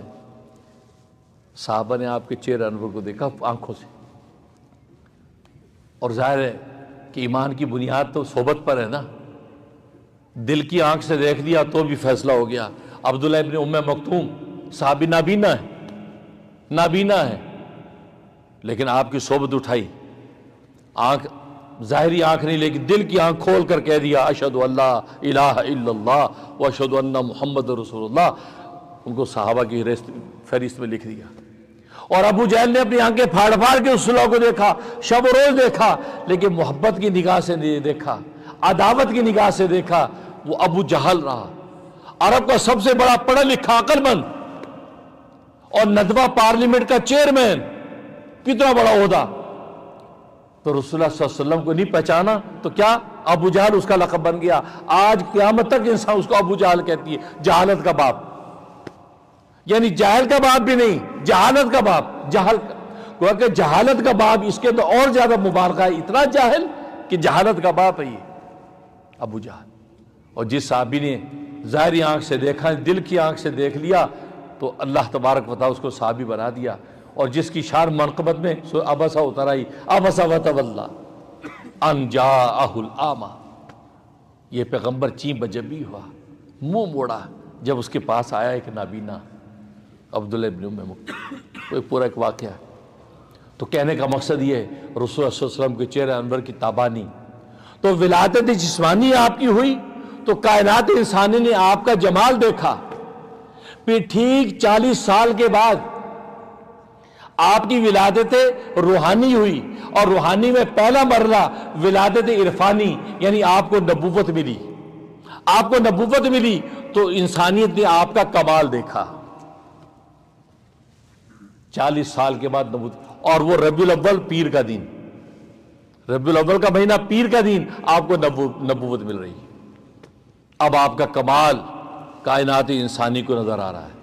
صحابہ نے آپ کے چہرہ انور کو دیکھا آنکھوں سے، اور ظاہر ہے کہ ایمان کی بنیاد تو صحبت پر ہے نا، دل کی آنکھ سے دیکھ لیا تو بھی فیصلہ ہو گیا۔ عبداللہ ابن ام مکتوم صحابی نابینا ہے، لیکن آپ کی صحبت اٹھائی، آنکھ ظاہری آنکھ نہیں لیکن دل کی آنکھ کھول کر کہہ دیا اشہد اللہ الہ الا اللہ واشہد ان محمد رسول اللہ، ان کو صحابہ کی فہرست میں لکھ دیا۔ اور ابو جہل نے اپنی آنکھیں پھاڑ پھاڑ کے اس لوگوں کو دیکھا، شب و روز دیکھا، لیکن محبت کی نگاہ سے نہیں دیکھا، عداوت کی نگاہ سے دیکھا، وہ ابو جہل رہا، عرب کا سب سے بڑا پڑھا لکھا عقل مند اور ندوہ پارلیمنٹ کا چیئرمین، کتنا بڑا عہدہ، تو رسول اللہ صلی اللہ علیہ وسلم کو نہیں پہچانا تو کیا ابو جہل اس کا لقب بن گیا۔ آج قیامت تک انسان اس کو ابو جہل کہتی ہے، جہالت کا باپ، یعنی جاہل کا باپ بھی نہیں، جہالت کا باپ، کہ جہالت کا باپ، اس کے اندر اور زیادہ مبارکہ ہے، اتنا جاہل کہ جہالت کا باپ ہے یہ ابو جہل۔ اور جس صحابی نے ظاہری آنکھ سے دیکھا، دل کی آنکھ سے دیکھ لیا، تو اللہ تبارک و تعالی اس کو صحابی بنا دیا۔ اور جس کی شان منقبت میں ابسا اتر آئی، ابسا وتولی ان جاءہ الاعمی، یہ پیغمبر چین بجبی ہوا، منہ موڑا جب اس کے پاس آیا ایک نابینا، عبداللہ ابن ام مکتوم، کوئی پورا ایک واقعہ ہے۔ تو کہنے کا مقصد یہ ہے رسول اللہ صلی اللہ علیہ وسلم کے چہرے انور کی تابانی، تو ولادت جسمانی آپ کی ہوئی تو کائنات انسانی نے آپ کا جمال دیکھا، پھر ٹھیک 40 سال کے بعد آپ کی ولادت روحانی ہوئی، اور روحانی میں پہلا مرحلہ ولادت عرفانی، یعنی آپ کو نبوت ملی، آپ کو نبوت ملی تو انسانیت نے آپ کا کمال دیکھا 40 سال کے بعد نبوت، اور وہ ربیع الاول پیر کا دن، ربیع الاول کا مہینہ پیر کا دن آپ کو نبوت مل رہی، اب آپ کا کمال کائنات انسانی کو نظر آ رہا ہے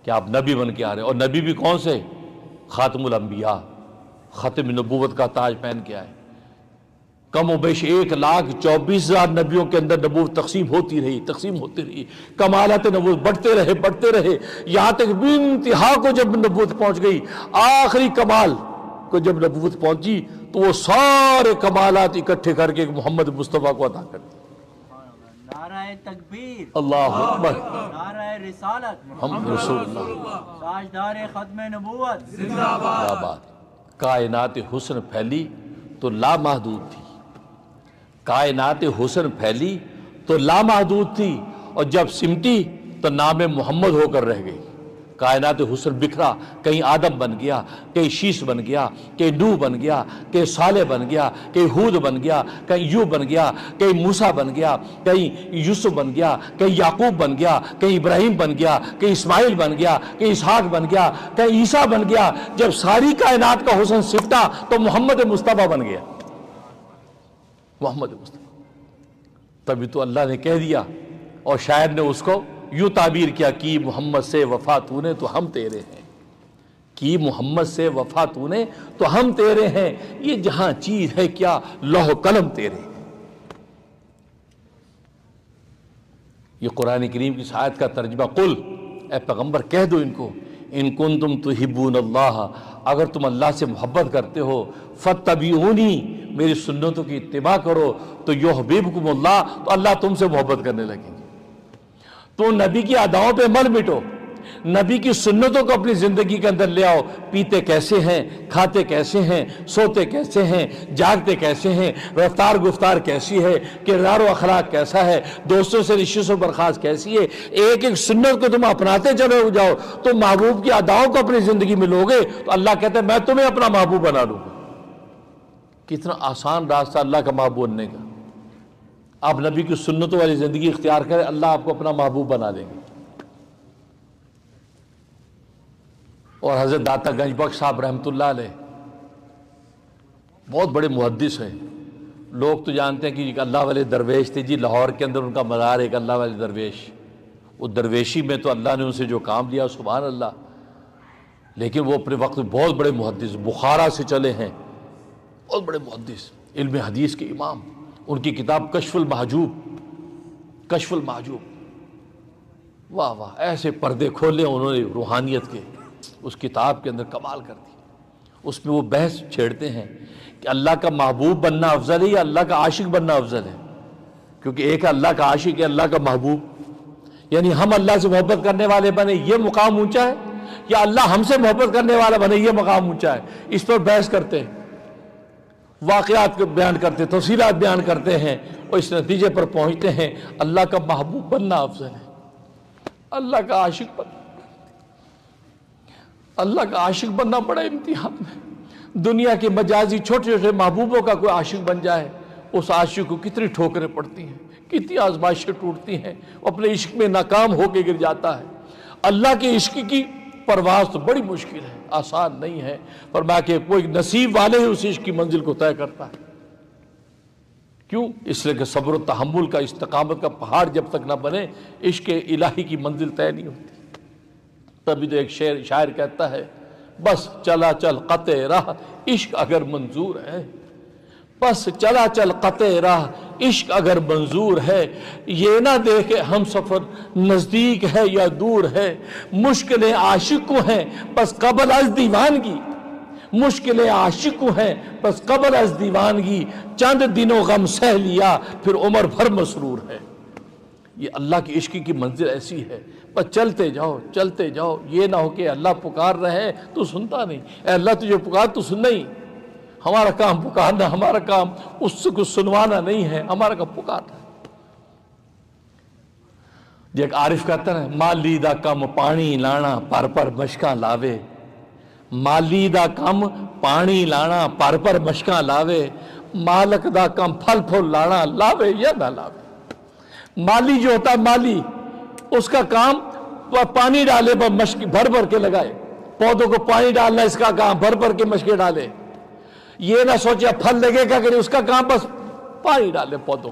کہ آپ نبی بن کے آ رہے ہیں، اور نبی بھی کون سے؟ خاتم الانبیاء، ختم نبوت کا تاج پہن کے آئے۔ کم و بیش 1,24,000 نبیوں کے اندر نبوت تقسیم ہوتی رہی، کمالات نبوت بڑھتے رہے، یہاں تک بے انتہا کو جب نبوت پہنچ گئی، آخری کمال کو جب نبوت پہنچی تو وہ سارے کمالات اکٹھے کر کے محمد مصطفیٰ کو عطا کر دی۔ نعرہ تکبیر، اللہ اکبر، نعرہ رسالت، محمد رسول اللہ، تاجدار ختم نبوت، زندہ باد۔ کائنات حسن پھیلی تو لامحدود تھی، کائنات حسن پھیلی تو لامحدود تھی، اور جب سمٹی تو نام محمد ہو کر رہ گئی۔ کائنات حسن بکھرا، کہیں آدم بن گیا، کہیں شیش بن گیا، کہیں نوح بن گیا، کہیں صالح بن گیا، کہیں ہود بن گیا، کہیں یوب بن گیا، کہیں موسیٰ بن گیا، کہیں یوسف بن گیا، کہیں یعقوب بن گیا، کہیں ابراہیم بن گیا، کہیں اسماعیل بن گیا، کہیں اسحاق بن گیا، کہیں عیسیٰ بن گیا۔ جب ساری کائنات کا حسن سمٹا تو محمد مصطفیٰ بن گیا، محمد مصطفیٰ۔ تبھی تو اللہ نے کہہ دیا، اور شاعر نے اس کو یوں تعبیر کیا، کی محمد سے وفا تو نے تو ہم تیرے ہیں، کی محمد سے وفا تو نے تو ہم تیرے ہیں، یہ جہاں چیز ہے کیا لوح قلم تیرے ہیں۔ یہ قرآن کریم کی آیت کا ترجمہ، قل اے پیغمبر کہہ دو ان کو، ان کنتم تحبون اللہ، اگر تم اللہ سے محبت کرتے ہو، فاتبعونی، میری سنتوں کی اتباع کرو، تو یحببکم اللہ، تو اللہ تم سے محبت کرنے لگیں گے۔ تو نبی کی اداؤں پہ مت مٹو، نبی کی سنتوں کو اپنی زندگی کے اندر لے آؤ، پیتے کیسے ہیں، کھاتے کیسے ہیں، سوتے کیسے ہیں، جاگتے کیسے ہیں، رفتار گفتار کیسی ہے، کردار و اخلاق کیسا ہے، دوستوں سے رشتوں سے برخاست کیسی ہے، ایک ایک سنت کو تم اپناتے چلے جاؤ تو محبوب کی اداؤں کو اپنی زندگی میں لوگے تو اللہ کہتا ہے میں تمہیں اپنا محبوب بنا لوں گا۔ کتنا آسان راستہ اللہ کا محبوب بننے کا، آپ نبی کی سنتوں والی زندگی اختیار کریں، اللہ آپ کو اپنا محبوب بنا دیں گے۔ اور حضرت داتا گنج بخش صاحب رحمۃ اللہ علیہ بہت بڑے محدث ہیں، لوگ تو جانتے ہیں کہ اللہ والے درویش تھے جی، لاہور کے اندر ان کا مزار ایک اللہ والے درویش، وہ درویشی میں تو اللہ نے ان سے جو کام لیا سبحان اللہ، لیکن وہ اپنے وقت میں بہت بڑے محدث، بخارا سے چلے ہیں، بہت بڑے محدث، علم حدیث کے امام۔ ان کی کتاب کشف المحجوب، کشف المحجوب، واہ واہ، ایسے پردے کھولے انہوں نے روحانیت کے، اس کتاب کے اندر کمال کر دی۔ اس میں وہ بحث چھیڑتے ہیں کہ اللہ کا محبوب بننا افضل ہے یا اللہ کا عاشق بننا افضل ہے، کیونکہ ایک اللہ کا عاشق ہے، اللہ کا محبوب، یعنی ہم اللہ سے محبت کرنے والے بنے یہ مقام اونچا ہے، یا اللہ ہم سے محبت کرنے والا بنے یہ مقام اونچا ہے۔ اس پر بحث کرتے ہیں، واقعات بیان کرتے ہیں، تفصیلات بیان کرتے ہیں، اور اس نتیجے پر پہنچتے ہیں اللہ کا محبوب بننا افضل ہے، اللہ کا عاشق بننا، اللہ کا عاشق بننا بڑا امتحان ہے۔ دنیا کے مجازی چھوٹے چھوٹے محبوبوں کا کوئی عاشق بن جائے، اس عاشق کو کتنی ٹھوکریں پڑتی ہیں، کتنی آزمائشیں ٹوٹتی ہیں، وہ اپنے عشق میں ناکام ہو کے گر جاتا ہے۔ اللہ کے عشق کی پرواز تو بڑی مشکل ہے، آسان نہیں ہے، فرمایا کہ کوئی نصیب والے ہی اس عشق کی منزل کو طے کرتا ہے۔ کیوں؟ اس لیے کہ صبر و تحمل کا، استقامت کا پہاڑ جب تک نہ بنے عشق الہی کی منزل طے نہیں ہوتی۔ تبھی تو ایک شاعر کہتا ہے، بس چلا چل قطع راہ عشق اگر منظور ہے، بس چلا چل قطع راہ عشق اگر منظور ہے، یہ نہ دیکھے ہم سفر نزدیک ہے یا دور ہے، مشکلیں عاشق کو ہیں بس قبل از دیوانگی، مشکلیں عاشق کو ہیں بس قبل از دیوانگی، چند دنوں غم سہ لیا پھر عمر بھر مسرور ہے۔ یہ اللہ کی عشق کی منزل ایسی ہے، بس چلتے جاؤ چلتے جاؤ، یہ نہ ہو کہ اللہ پکار رہے ہیں تو سنتا نہیں، اے اللہ تجھے پکار تو سننا ہی، ہمارا کام پکارنا، ہمارا کام اس سے کچھ سنوانا نہیں ہے، ہمارا کام پکارنا ہے۔ جو ایک عارف کہتا ہے، مالی دا کم پانی لانا پر پر مشکاں لاوے، مالی دا کم پانی لانا پر پر مشکاں لاوے، مالک دا کم پھل پھول لانا لاوے یا نہ لاوے۔ مالی جو ہوتا ہے مالی، اس کا کام پانی ڈالے مشک بھر بھر کے لگائے، پودوں کو پانی ڈالنا اس کا کام، بھر بھر کے مشکیں ڈالے، یہ نہ سوچے پھل لگے گا کہ اس کا کام بس پانی ڈالے پودوں۔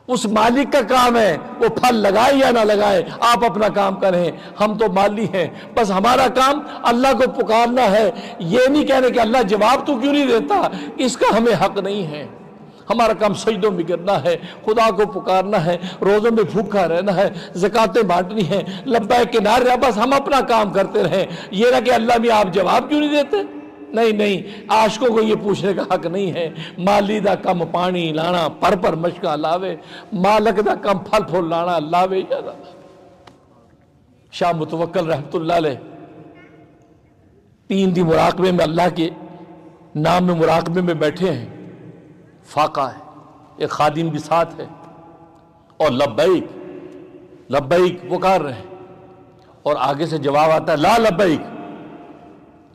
اس مالک کا کام ہے وہ پھل لگائے یا نہ لگائے، آپ اپنا کام کریں، ہم تو مالی ہیں، بس ہمارا کام اللہ کو پکارنا ہے، یہ نہیں کہنے کہ اللہ جواب تو کیوں نہیں دیتا، اس کا ہمیں حق نہیں ہے۔ ہمارا کام سجدوں میں گرنا ہے، خدا کو پکارنا ہے، روزوں میں بھوکا رہنا ہے، زکاتیں بانٹنی ہیں، لبیک کے نعرے رہا، بس ہم اپنا کام کرتے رہیں، یہ نہ کہ اللہ بھی آپ جواب کیوں نہیں دیتے۔ نہیں نہیں، عاشقوں کو یہ پوچھنے کا حق نہیں ہے۔ مالی دا کم پانی لانا پر پر مشکاں لاوے، مالک دا کم پھل پھول لانا لاوے یا نہ۔ شاہ متوکل رحمت اللہ علیہ 3 دن مراقبے میں، اللہ کے نام میں مراقبے میں بیٹھے ہیں، فاقہ ہے، ایک خادم بھی ساتھ ہے، اور لبیک لبیک پکار رہے ہیں، اور آگے سے جواب آتا ہے لا لبیک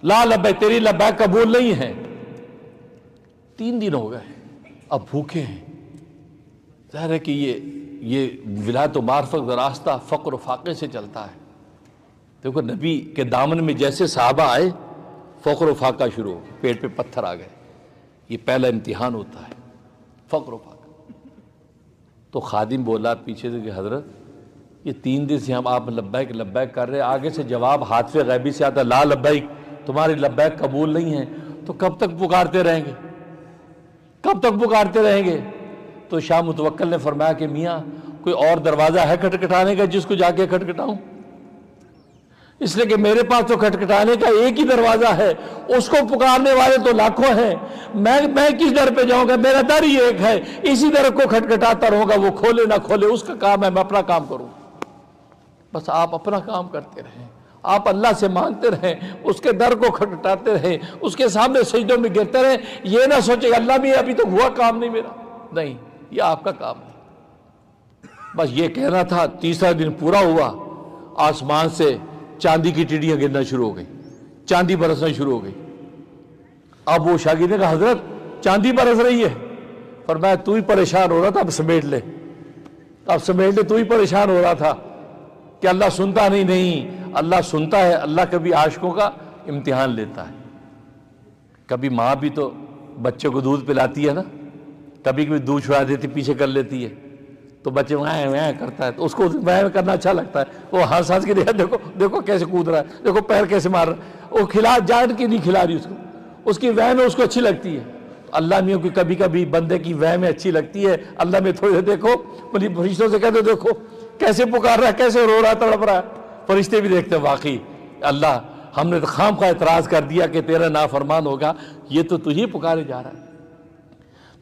لا لبیک، تیری لبیک قبول نہیں ہے۔ 3 دن ہو گئے، اب بھوکے ہیں، ظاہر ہے کہ یہ ولایت و معرفت کا راستہ فقر و فاقے سے چلتا ہے۔ دیکھو نبی کے دامن میں جیسے صحابہ آئے، فقر و فاقہ شروع ہو گیا، پیٹ پہ پتھر آ گئے، یہ پہلا امتحان ہوتا ہے، فقر و فاقہ۔ تو خادم بولا پیچھے سے کہ حضرت یہ 3 دن سے ہم آپ لبیک لبیک کر رہے ہیں، آگے سے جواب ہاتف غیبی سے آتا لا لبیک، تمہاری لبیک قبول نہیں ہے، تو کب تک پکارتے رہیں گے، کب تک پکارتے رہیں گے؟ تو شاہ متوکل نے فرمایا کہ میاں کوئی اور دروازہ ہے کھٹکھٹانے کا جس کو جا کے کھٹکھٹاؤں؟ اس لیے کہ میرے پاس تو کھٹکھٹانے کا ایک ہی دروازہ ہے، اس کو پکارنے والے تو لاکھوں ہیں، میں کس در پہ جاؤں گا؟ میرا در ہی ایک ہے، اسی در کو کھٹکھٹاتا رہوں گا، وہ کھولے نہ کھولے اس کا کام ہے، میں اپنا کام کروں۔ بس آپ اپنا کام کرتے رہیں، آپ اللہ سے مانگتے رہیں، اس کے در کو کھٹکھٹاتے رہیں، اس کے سامنے سجدوں میں گرتے رہیں، یہ نہ سوچے اللہ بھی ابھی تو ہوا کام نہیں میرا، نہیں، یہ آپ کا کام نہیں۔ بس یہ کہنا تھا۔ تیسرا دن پورا ہوا، آسمان سے چاندی کی ٹڈیاں گرنا شروع ہو گئی، چاندی برسنا شروع ہو گئی۔ اب وہ شاگرد نے کہا حضرت چاندی برس رہی ہے، فرمایا تو ہی پریشان ہو رہا تھا، اب سمیٹ لے، اب سمیٹ لے، تو ہی پریشان ہو رہا تھا کہ اللہ سنتا نہیں، اللہ سنتا ہے۔ اللہ کبھی عاشقوں کا امتحان لیتا ہے، کبھی ماں بھی تو بچے کو دودھ پلاتی ہے نا، کبھی کبھی دودھ چھڑا دیتی پیچھے کر لیتی ہے، تو بچے وہاں وہاں کرتا ہے، تو اس کو وہاں کرنا اچھا لگتا ہے، وہ ہنس ہنس کے دیکھو دیکھو کیسے کود رہا ہے، دیکھو پیر کیسے مار رہا ہے، وہ کھلا جان کی نہیں کھلا رہی اس کو، اس کی وہم اس کو اچھی لگتی ہے۔ اللہ میاں کی کبھی کبھی بندے کی وہم اچھی لگتی ہے، اللہ میں تھوڑی دیر دیکھو، فرشتوں سے کہتے دیکھو کیسے پکار رہا ہے، کیسے رو رہا ہے، تڑپ رہا ہے۔ فرشتے بھی دیکھتے ہیں واقعی اللہ ہم نے خام کا اعتراض کر دیا کہ تیرا نافرمان ہوگا، یہ تو تجھے پکارے جا رہا ہے،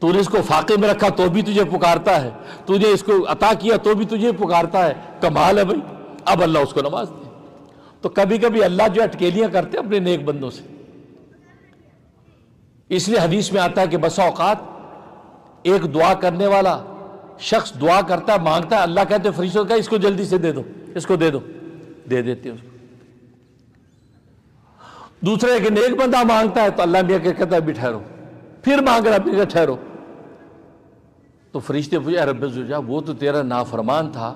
تو نے اس کو فاقے میں رکھا تو بھی تجھے پکارتا ہے، تجھے اس کو عطا کیا تو بھی تجھے پکارتا ہے، کمال ہے بھائی۔ اب اللہ اس کو نواز دے۔ تو کبھی کبھی اللہ جو اٹکیلیاں کرتے ہیں اپنے نیک بندوں سے، اس لیے حدیث میں آتا ہے کہ بسا اوقات ایک دعا کرنے والا شخص دعا کرتا ہے، مانگتا ہے، اللہ کہتے ہیں فرشتوں کا اس کو جلدی سے دے دو، اس کو دے دو، دے دیتے ہیں اس کو۔ دوسرے ایک نیک بندہ مانگتا ہے تو اللہ میاں کہتا ہے بھی ٹھہرو، پھر مانگ رہا ہے، ٹھہرو۔ تو فرشتے پوچھے اے رب الزجا، وہ تو تیرا نافرمان تھا،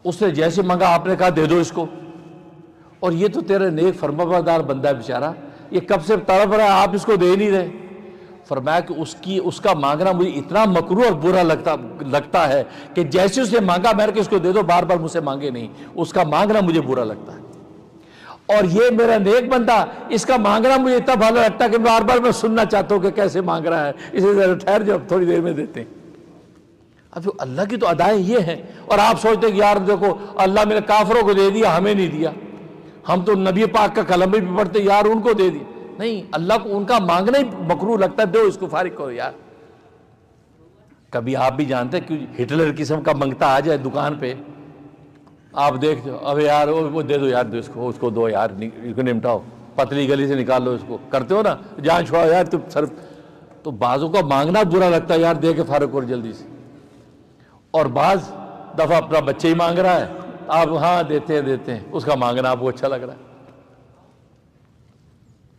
اس نے جیسے مانگا آپ نے کہا دے دو اس کو، اور یہ تو تیرا نیک فرمانبردار بندہ ہے بیچارہ، یہ کب سے تڑپ رہا ہے، آپ اس کو دے نہیں رہے۔ فرمایا کہ اس کا مانگنا مجھے اتنا مکروہ اور برا لگتا ہے کہ جیسے اس نے مانگا میں نے کہ اس کو دے دو، بار بار مجھ سے مانگے نہیں، اس کا مانگنا مجھے برا لگتا ہے۔ اور یہ میرا نیک بندہ، اس کا مانگنا مجھے اتنا بھلا لگتا ہے کہ بار بار میں سننا چاہتا ہوں کہ کیسے مانگ رہا ہے، اسے ذرا ٹھہر جاؤ، تھوڑی دیر میں دیتے ہیں۔ اب جو اللہ کی تو ادائیں یہ ہیں، اور آپ سوچتے ہیں کہ یار دیکھو اللہ میرے کافروں کو دے دیا، ہمیں نہیں دیا، ہم تو نبی پاک کا کلمہ بھی پڑھتے یار ان کو دے دیا۔ نہیں، اللہ کو ان کا مانگنا ہی مکروہ لگتا ہے، دو اس کو فارغ کرو یار۔ کبھی آپ بھی جانتے ہیں کہ ہٹلر قسم کا منگتا آ جائے دکان پہ، آپ دیکھتے ہو اب یار وہ دے دو یار، اس کو دو یار، اس کو نمٹاؤ، پتلی گلی سے نکال لو اس کو، کرتے ہو نا، جان چھوڑاؤ یار تم سر۔ تو بعضوں کا مانگنا برا لگتا ہے، یار دے کے فارغ کرو جلدی سے۔ اور بعض دفعہ اپنا بچہ ہی مانگ رہا ہے، آپ ہاں دیتے ہیں، اس کا مانگنا آپ کو اچھا لگ رہا ہے۔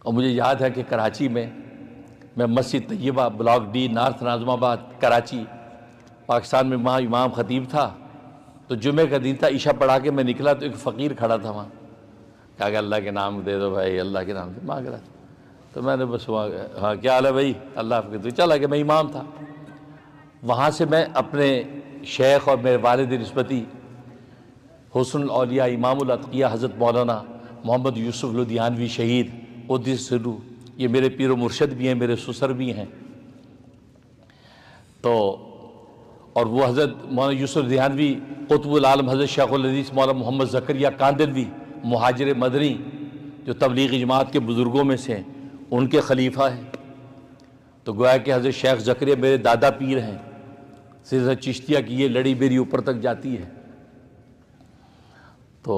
اور مجھے یاد ہے کہ کراچی میں مسجد طیبہ بلاک ڈی نارتھ ناظم آباد کراچی پاکستان میں، وہاں امام خطیب تھا، تو جمعہ کا دن تھا، عشاء پڑھا کے میں نکلا تو ایک فقیر کھڑا تھا وہاں، کہا کہ اللہ کے نام دے دو بھائی، اللہ کے نام سے مانگ رہا تھا۔ تو میں نے بس ہاں کیا حال ہے بھائی، اللہ آپ کے، تو چلا کہ میں امام تھا۔ وہاں سے میں اپنے شیخ اور میرے والد نسبتی حسن الاولیاء امام الاتقیاء حضرت مولانا محمد یوسف لدھیانوی شہید قدس سرو، یہ میرے پیر و مرشد بھی ہیں، میرے سسر بھی ہیں، تو اور وہ حضرت مولانا یوسف لدھیانوی قطب العالم حضرت شیخ الحدیث مولانا محمد زکریہ کاندلوی مہاجر مدنی جو تبلیغی جماعت کے بزرگوں میں سے ہیں، ان کے خلیفہ ہیں۔ تو گویا کہ حضرت شیخ زکریہ میرے دادا پیر ہیں، سلسلہ چشتیہ کی یہ لڑی میری اوپر تک جاتی ہے۔ تو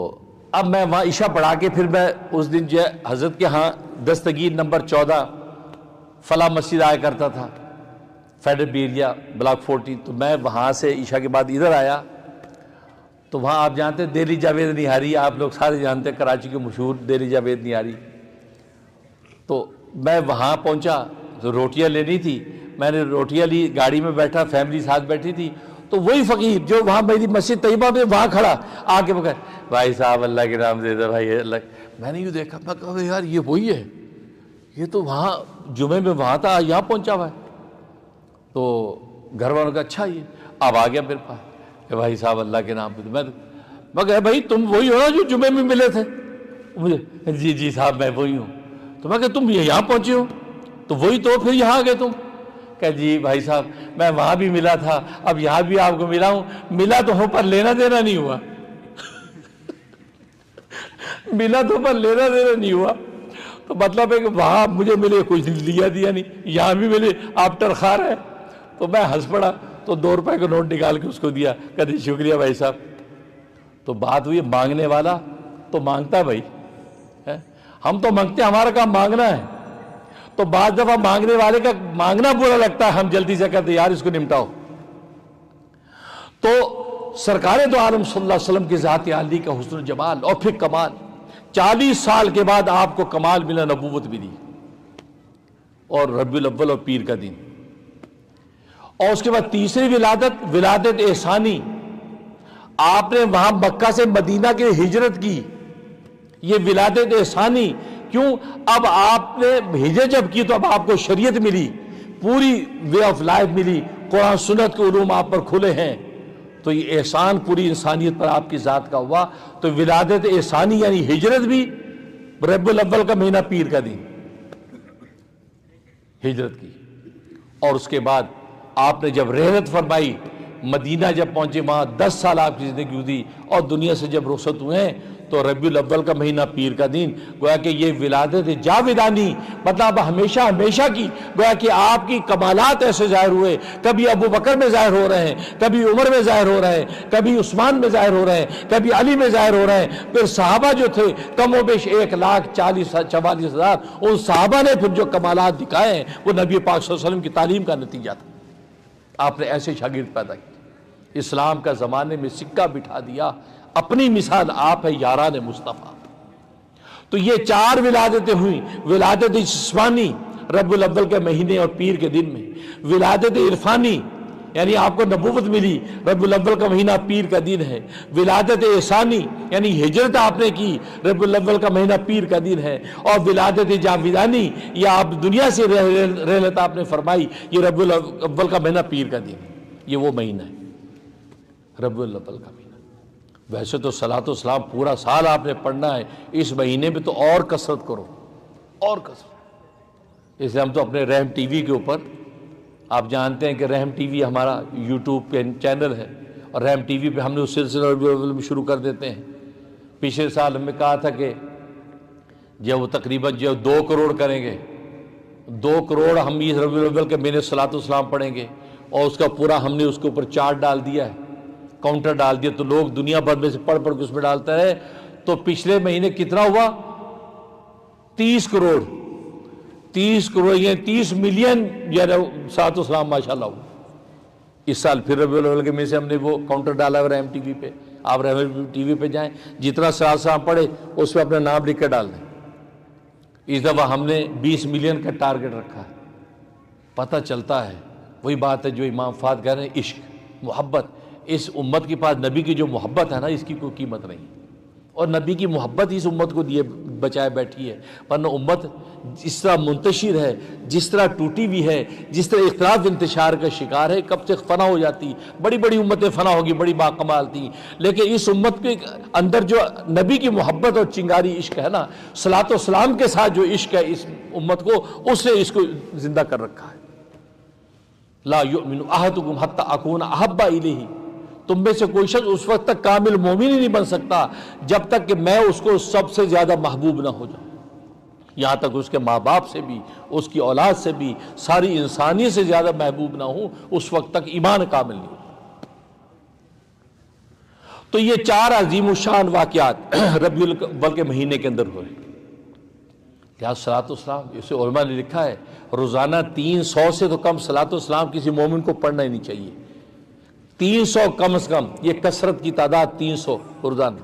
اب میں وہاں عشاء پڑھا کے پھر میں اس دن جو ہے حضرت کے ہاں دستگیر نمبر 14 فلاح مسجد آیا کرتا تھا، فیڈر بیریا بلاک 14، تو میں وہاں سے عشاء کے بعد ادھر آیا، تو وہاں آپ جانتے ہیں دہلی جاوید نہاری، آپ لوگ سارے جانتے ہیں کراچی کے مشہور دہلی جاوید نہاری۔ تو میں وہاں پہنچا تو روٹیاں لینی تھی، میں نے روٹیاں لی، گاڑی میں بیٹھا، فیملی ساتھ بیٹھی تھی، تو وہی فقیر جو وہاں میری مسجد طیبہ میں وہاں کھڑا آ کے بغیر بھائی صاحب اللہ کے نام دے دے بھائی اللہ، میں نے یوں دیکھا، میں کہا یار یہ وہی ہے، یہ تو وہاں جمعے میں وہاں تھا، یہاں پہنچا ہوا ہے۔ تو گھر والوں کا اچھا یہ اب آ گیا میرے پاس کہ بھائی صاحب اللہ کے نام پہ، میں کہا بھائی تم وہی ہو نا جو جمعے میں ملے تھے؟ مجھے جی جی صاحب میں وہی ہوں۔ تو میں کہا تم یہاں پہنچے ہو تو وہی تو پھر یہاں آ گئے تم؟ کہ جی بھائی صاحب میں وہاں بھی ملا تھا، اب یہاں بھی آپ کو ملا ہوں، ملا تو ہوں پر لینا دینا نہیں ہوا ملا تو پر لینا دینا نہیں ہوا۔ تو مطلب ہے کہ وہاں مجھے ملے کچھ لیا دیا نہیں، یہاں بھی ملے آفٹر خار ہے۔ تو میں ہنس پڑا، تو 2 روپے کا نوٹ نکال کے اس کو دیا، کہتے شکریہ بھائی صاحب۔ تو بات ہوئی مانگنے والا تو مانگتا بھائی، ہم تو مانگتے ہیں، ہمارا کام مانگنا ہے۔ تو بعض دفعہ مانگنے والے کا مانگنا برا لگتا ہے، ہم جلدی سے کہتے یار اس کو نمٹاؤ۔ تو سرکار دو عالم صلی اللہ علیہ وسلم کی ذات عالی کا حسن و جمال اور پھر کمال، 40 سال کے بعد آپ کو کمال ملا، نبوت ملی، اور ربیع الاول اور پیر کا دن، اور اس کے بعد تیسری ولادت، ولادت احسانی، آپ نے وہاں مکہ سے مدینہ کے ہجرت کی، یہ ولادت احسانی۔ کیوں؟ اب آپ نے ہجرت جب کی تو اب آپ کو شریعت ملی، پوری وے آف لائف ملی، قرآن سنت کے علوم آپ پر کھلے ہیں، تو یہ احسان پوری انسانیت پر آپ کی ذات کا ہوا۔ تو ولادت احسانی یعنی ہجرت بھی، ربیع الاول کا مہینہ پیر کا دن ہجرت کی، اور اس کے بعد آپ نے جب رحلت فرمائی، مدینہ جب پہنچے، وہاں 10 سال آپ کی زندگی گزری، اور دنیا سے جب رخصت ہوئے ہیں تو ربیع الاول کا مہینہ پیر کا دن، گویا کہ یہ ولادت جاودانی، مطلب ہمیشہ ہمیشہ کی، گویا کہ آپ کی کمالات ایسے ظاہر ہوئے، کبھی ابو بکر میں ظاہر ہو رہے ہیں، کبھی عمر میں ظاہر ہو رہے ہیں، کبھی عثمان میں ظاہر ہو رہے ہیں، کبھی علی میں ظاہر ہو رہے ہیں۔ پھر صحابہ جو تھے کم و بیش 1,44,000 ان صحابہ نے پھر جو کمالات دکھائے ہیں وہ نبی پاک صلی اللہ علیہ وسلم کی تعلیم کا نتیجہ تھا۔ آپ نے ایسے شاگرد پیدا کیے، اسلام کا زمانے میں سکہ بٹھا دیا، اپنی مثال آپ ہے یاران مصطفیٰ۔ تو یہ 4 ولادتیں ہوئیں، ولادت جسمانی ربیع الاول کے مہینے اور پیر کے دن میں، ولادت عرفانی یعنی آپ کو نبوت ملی، ربیع الاول کا مہینہ پیر کا دن ہے، ولادت احسانی یعنی ہجرت آپ نے کی، ربیع الاول کا مہینہ پیر کا دن ہے، اور ولادت جاودانی یا آپ دنیا سے رحلت آپ نے فرمائی، یہ ربیع الاول کا مہینہ پیر کا دن ہے، یہ وہ مہینہ ہے ربیع الاول کا مہینہ۔ ویسے تو صلاۃ و سلام پورا سال آپ نے پڑھنا ہے، اس مہینے میں تو اور کثرت کرو، اور کثرت۔ اس لیے ہم تو اپنے رحم ٹی وی کے اوپر، آپ جانتے ہیں کہ رحم ٹی وی ہمارا یوٹیوب پہ چینل ہے، اور رحم ٹی وی پہ ہم نے اس سلسلہ ربیع الاول میں شروع کر دیتے ہیں۔ پچھلے سال ہم نے کہا تھا کہ جب وہ تقریباً 2 کروڑ کریں گے، 2 کروڑ ہم اس ربیع الاول کے مہینے صلاۃ و سلام پڑھیں گے، اور اس کا پورا ہم نے اس کے اوپر چارٹ ڈال دیا ہے، کاؤنٹر ڈال دیا، تو لوگ دنیا بھر میں سے پڑھ کے اس میں ڈالتا ہے۔ تو پچھلے مہینے کتنا ہوا؟ 30 کروڑ، 30 کروڑ یعنی 30 ملین صلاۃ و سلام ماشاءاللہ ہوا۔ اس سال پھر ربیع الاول کے میں سے ہم نے وہ کاؤنٹر ڈالا ہے رحم ٹی وی پہ، آپ رحم ٹی وی پہ جائیں، جتنا صلاۃ و سلام پڑھے اس پہ اپنا نام لکھ کے ڈال دیں۔ اس دفعہ ہم نے 20 ملین کا ٹارگٹ رکھا ہے۔ پتہ چلتا ہے، وہی بات ہے جو امام فہد کہہ رہے ہیں، عشق، محبت۔ اس امت کے پاس نبی کی جو محبت ہے نا، اس کی کوئی قیمت نہیں، اور نبی کی محبت اس امت کو دیے بچائے بیٹھی ہے، ورنہ امت جس طرح منتشر ہے، جس طرح ٹوٹی ہوئی ہے، جس طرح اختلاف انتشار کا شکار ہے، کب سے فنا ہو جاتی۔ بڑی بڑی امتیں فنا ہوگی، بڑی باکمال تھیں، لیکن اس امت کے اندر جو نبی کی محبت اور چنگاری عشق ہے نا، صلاۃ و سلام کے ساتھ جو عشق ہے اس امت کو، اس نے اس کو زندہ کر رکھا ہے۔ لا یؤمن احدکم حتی اکون احب الیہ، تم میں سے کوئی شخص اس وقت تک کامل مومن ہی نہیں بن سکتا جب تک کہ میں اس کو سب سے زیادہ محبوب نہ ہو جاؤں، یہاں تک اس کے ماں باپ سے بھی، اس کی اولاد سے بھی، ساری انسانیت سے زیادہ محبوب نہ ہوں، اس وقت تک ایمان کامل نہیں ہو۔ تو یہ 4 عظیم الشان واقعات ربیع الاول کے مہینے کے اندر ہوئے۔ کیا صلاۃ و سلام، اسے علماء نے لکھا ہے روزانہ 300 سے تو کم صلاۃ و سلام کسی مومن کو پڑھنا ہی نہیں چاہیے، 300 کم از کم، یہ کثرت کی تعداد 300 روزانہ۔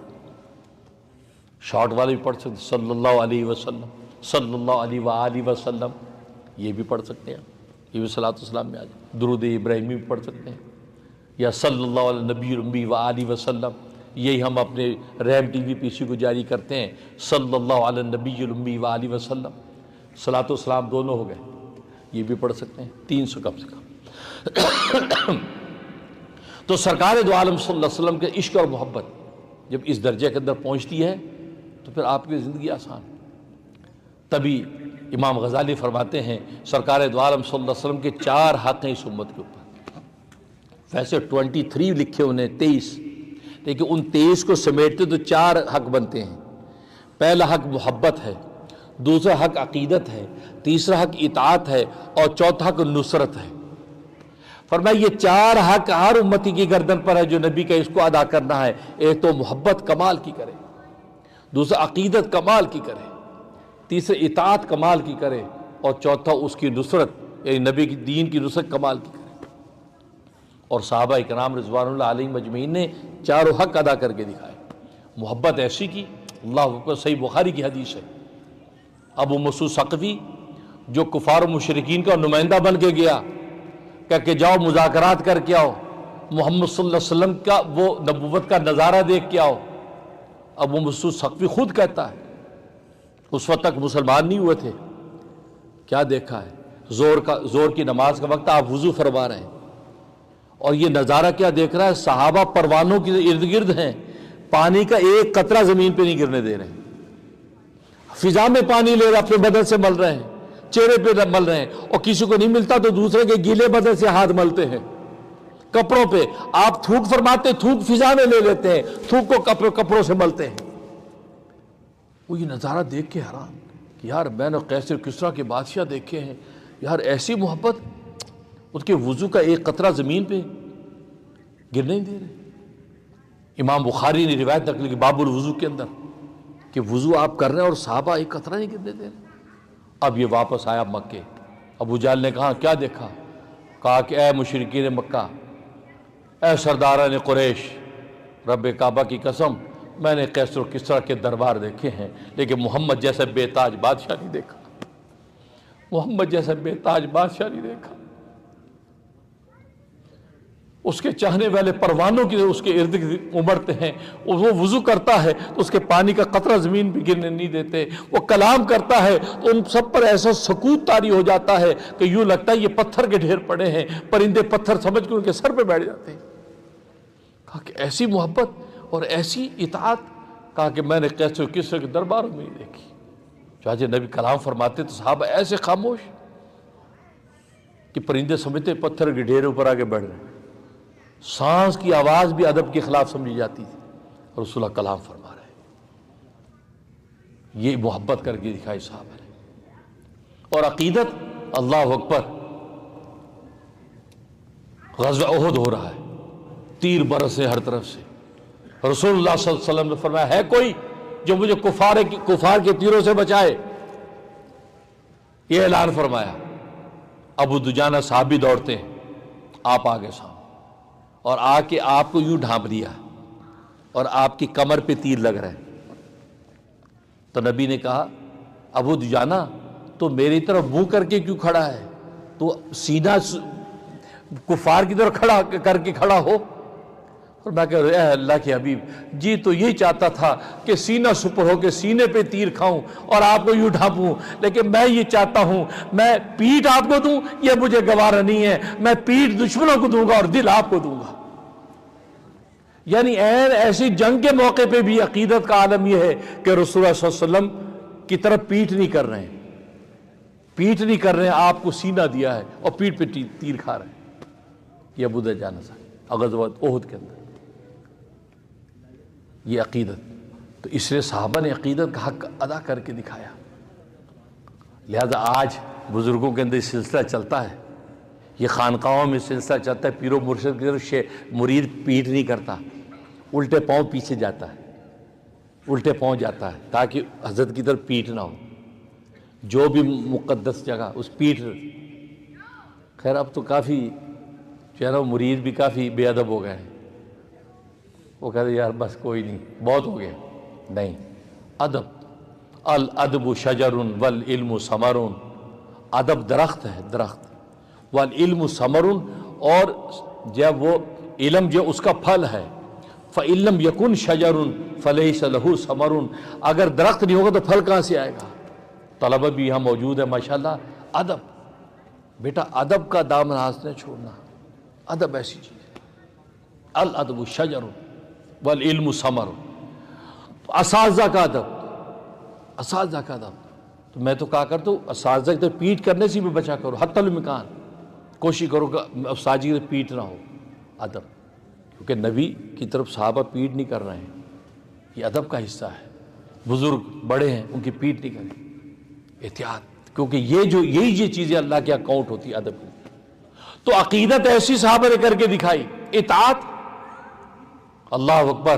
شارٹ والے بھی پڑھ سکتے، صلی اللہ علیہ وسلم، صلی اللہ علیہ وآلہ وسلم، یہ بھی پڑھ سکتے ہیں، یہ بھی صلاۃ و سلام میں آ جائے۔ درود ابراہیمی بھی پڑھ سکتے ہیں، یا صلی اللہ علیہ نبی الامی وآلہ وسلم، یہی ہم اپنے رحم ٹی وی پی سی کو جاری کرتے ہیں، صلی اللہ علیہ نبی الامی وآلہ وسلم، صلاۃ و سلام دونوں ہو گئے، یہ بھی پڑھ سکتے ہیں 300 کم سے کم۔ تو سرکار دو عالم صلی اللہ علیہ وسلم کے عشق اور محبت جب اس درجے کے اندر پہنچتی ہے تو پھر آپ کی زندگی آسان. تبھی امام غزالی فرماتے ہیں سرکار دو عالم صلی اللہ علیہ وسلم کے 4 حق ہیں اس امت کے اوپر. ویسے 23 لکھے انہیں 23، لیکن ان 23 کو سمیٹتے تو 4 حق بنتے ہیں. پہلا حق محبت ہے، دوسرا حق عقیدت ہے، تیسرا حق اطاعت ہے، اور چوتھا حق نصرت ہے. فرمایا یہ 4 حق ہر امتی کی گردن پر ہے جو نبی کا اس کو ادا کرنا ہے. ایک تو محبت کمال کی کرے، دوسرا عقیدت کمال کی کرے، تیسرا اطاعت کمال کی کرے، اور چوتھا اس کی نصرت یعنی نبی کی دین کی نصرت کمال کی کرے. اور صحابہ اکرام رضوان اللہ علیہم اجمعین نے 4 حق ادا کر کے دکھائے. محبت ایسی کی، اللہ اکبر، صحیح بخاری کی حدیث ہے. ابو مسعود ثقفی جو کفار و مشرکین کا نمائندہ بن کے گیا کہ جاؤ مذاکرات کر کے آؤ، محمد صلی اللہ علیہ وسلم کا وہ نبوت کا نظارہ دیکھ کے آؤ. ابو مسعود ثقفی خود کہتا ہے اس وقت تک مسلمان نہیں ہوئے تھے، کیا دیکھا ہے، زور کی نماز کا وقت آپ وضو فرما رہے ہیں اور یہ نظارہ کیا دیکھ رہا ہے، صحابہ پروانوں کے ارد گرد ہیں، پانی کا ایک قطرہ زمین پہ نہیں گرنے دے رہے ہیں، فضا میں پانی لے رہے، اپنے بدن سے مل رہے ہیں، چہرے پہ مل رہے ہیں، اور کسی کو نہیں ملتا تو دوسرے کے گیلے بدن سے ہاتھ ملتے ہیں کپڑوں پہ. آپ تھوک فرماتے، تھوک فضا میں لے لیتے ہیں، تھوک کو کپڑوں سے ملتے ہیں. وہ یہ نظارہ دیکھ کے حیران کہ یار میں نے قیصر کسریٰ کے بادشاہ دیکھے ہیں، یار ایسی محبت، ان کے وضو کا ایک قطرہ زمین پہ گرنے نہیں دے رہے. امام بخاری نے روایت نقل کی باب الوضو کے اندر کہ وضو آپ کر رہے ہیں اور صحابہ ایک قطرہ نہیں گرنے دے رہے. اب یہ واپس آیا مکے. ابو جہل نے کہا کیا دیکھا؟ کہا کہ اے مشرکین مکہ، اے سرداران قریش، رب کعبہ کی قسم میں نے قیصر و کسریٰ کے دربار دیکھے ہیں لیکن محمد جیسا بے تاج بادشاہ نہیں دیکھا، محمد جیسا بے تاج بادشاہ نہیں دیکھا. اس کے چاہنے والے پروانوں کی اس کے ارد گرد امڑتے ہیں، وہ وضو کرتا ہے تو اس کے پانی کا قطرہ زمین پہ گرنے نہیں دیتے، وہ کلام کرتا ہے تو ان سب پر ایسا سکوت طاری ہو جاتا ہے کہ یوں لگتا ہے یہ پتھر کے ڈھیر پڑے ہیں، پرندے پتھر سمجھ کے ان کے سر پہ بیٹھ جاتے ہیں. کہا کہ ایسی محبت اور ایسی اطاعت، کہا کہ میں نے قیصر و کسریٰ کے درباروں میں نہیں دیکھی. چاہے نبی کلام فرماتے تو صحابہ ایسے خاموش کہ پرندے سمجھتے پتھر کے ڈھیر اوپر آگے بڑھ رہے ہیں. سانس کی آواز بھی ادب کے خلاف سمجھی جاتی تھی اور رسول اللہ کلام فرما رہے ہیں. یہ محبت کر کے دکھائی صحابہ نے. اور عقیدت، اللہ اکبر، غزوہ احد ہو رہا ہے، تیر برس ہے ہر طرف سے. رسول اللہ صلی اللہ علیہ وسلم نے فرمایا ہے کوئی جو مجھے کفار کے تیروں سے بچائے؟ یہ اعلان فرمایا. ابو دجانہ صحابی دوڑتے ہیں، آپ آگے سامنے، اور آ کے آپ کو یوں ڈھانپ دیا اور آپ کی کمر پہ تیر لگ رہے ہیں. تو نبی نے کہا ابو دجانہ تو میری طرف منہ کر کے کیوں کھڑا ہے؟ تو سینہ کفار کی طرف کھڑا ہو. اور میں کہہ رہا اے اللہ کے حبیب، جی تو یہی چاہتا تھا کہ سینہ سپر ہو کے سینے پہ تیر کھاؤں اور آپ کو یوں ڈھانپوں، لیکن میں یہ چاہتا ہوں میں پیٹھ آپ کو دوں، یہ مجھے گوارا نہیں ہے، میں پیٹھ دشمنوں کو دوں گا اور دل آپ کو دوں گا. یعنی ایسی جنگ کے موقع پہ بھی عقیدت کا عالم یہ ہے کہ رسول اللہ صلی اللہ علیہ وسلم کی طرف پیٹھ نہیں کر رہے ہیں، آپ کو سینہ دیا ہے اور پیٹھ پہ تیر کھا رہے ہیں. یہ ابو دجانہ صاحب غزوہ احد کے اندر یہ عقیدت. تو اس لیے صحابہ نے عقیدت کا حق ادا کر کے دکھایا. لہذا آج بزرگوں کے اندر یہ سلسلہ چلتا ہے، یہ خانقاہوں میں سلسلہ چلتا ہے، پیر و مرشد کی طرف مرید پیٹھ نہیں کرتا، الٹے پاؤں پیچھے جاتا ہے، الٹے پاؤں جاتا ہے تاکہ حضرت کی طرف پیٹھ نہ ہو. جو بھی مقدس جگہ اس پیٹھ. خیر اب تو کافی چہرہ مرید بھی کافی بے ادب ہو گئے ہیں، وہ کہتے یار بس کوئی نہیں، بہت ہو گیا. نہیں، ادب، الادب شجر والعلم ثمر، ادب درخت ہے، درخت، والعلم ثمر، اور جب وہ علم جو اس کا پھل ہے، فإن لم يكن شجر فليس له ثمر، اگر درخت نہیں ہوگا تو پھل کہاں سے آئے گا. طلبہ بھی یہاں موجود ہے ماشاءاللہ. ادب، بیٹا ادب کا دامن ہاتھ نہ چھوڑنا. ادب ایسی چیز ہے، الادب شجر والعلم ثمر. اساتذہ کا ادب، اساتذہ کا ادب. تو میں تو کہا کرتا ہوں اساتذہ کی پیٹ کرنے سے بھی بچا کرو، حتی الامکان کوشش کرو کہ استاد کی پیٹ نہ ہو. ادب، کیونکہ نبی کی طرف صحابہ پیٹ نہیں کر رہے ہیں، یہ ادب کا حصہ ہے. بزرگ بڑے ہیں ان کی پیٹ نہیں کریں، احتیاط، کیونکہ یہی چیزیں اللہ کے اکاؤنٹ ہوتی ہے ادب کی. تو عقیدت ایسی صحابہ نے کر کے دکھائی، اطاعت. اللہ اکبر.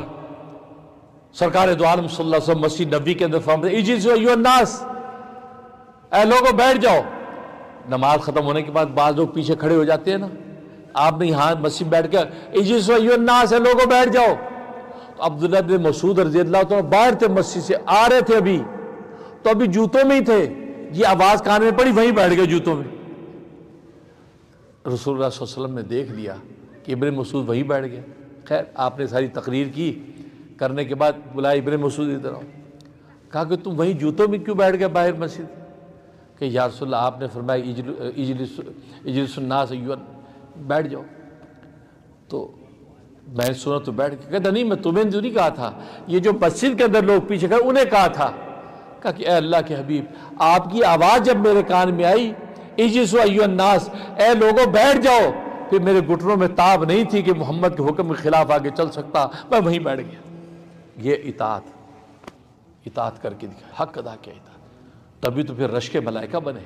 سرکار دو عالم صلی اللہ علیہ وسلم مسجد نبوی کے اندر فرماتے ہیں اجلسوا ایھا الناس، اے لوگوں بیٹھ جاؤ. نماز ختم ہونے کے بعد بعض لوگ پیچھے کھڑے ہو جاتے ہیں نا، آپ نے یہاں مسجد بیٹھ کے اجلسوا ایھا الناس، اے لوگوں بیٹھ جاؤ. تو عبداللہ بن مسعود رضی اللہ عنہ باہر تھے، مسجد سے آ رہے تھے، ابھی جوتوں میں ہی تھے، یہ آواز کان میں پڑی، وہیں بیٹھ گئے جوتوں میں. رسول اللہ صلی اللہ علیہ وسلم نے دیکھ لیا کہ ابن مسعود وہیں بیٹھ گئے. خیر آپ نے ساری تقریر کی، کرنے کے بعد بلایا ابن مسعود ادھر آؤ. کہا کہ تم وہیں جوتوں میں کیوں بیٹھ گئے باہر مسجد؟ کہ یا رسول اللہ آپ نے فرمایا اجلس الناس ایھا، بیٹھ جاؤ. تو میں نے سنا تو بیٹھ کے. کہتا نہیں میں تمہیں جو نہیں کہا تھا، یہ جو مسجد کے اندر لوگ پیچھے کھڑے انہیں کہا تھا. کہا کہ اے اللہ کے حبیب، آپ کی آواز جب میرے کان میں آئی اجلسوا ایھا الناس، اے لوگوں بیٹھ جاؤ، پھر میرے گھٹنوں میں تاب نہیں تھی کہ محمد کے حکم کے خلاف آگے چل سکتا، میں وہیں بیٹھ گیا. یہ اطاعت کر کے دکھا، حق ادا کیا اطاعت. تبھی تو پھر رشک ملائکہ بنے.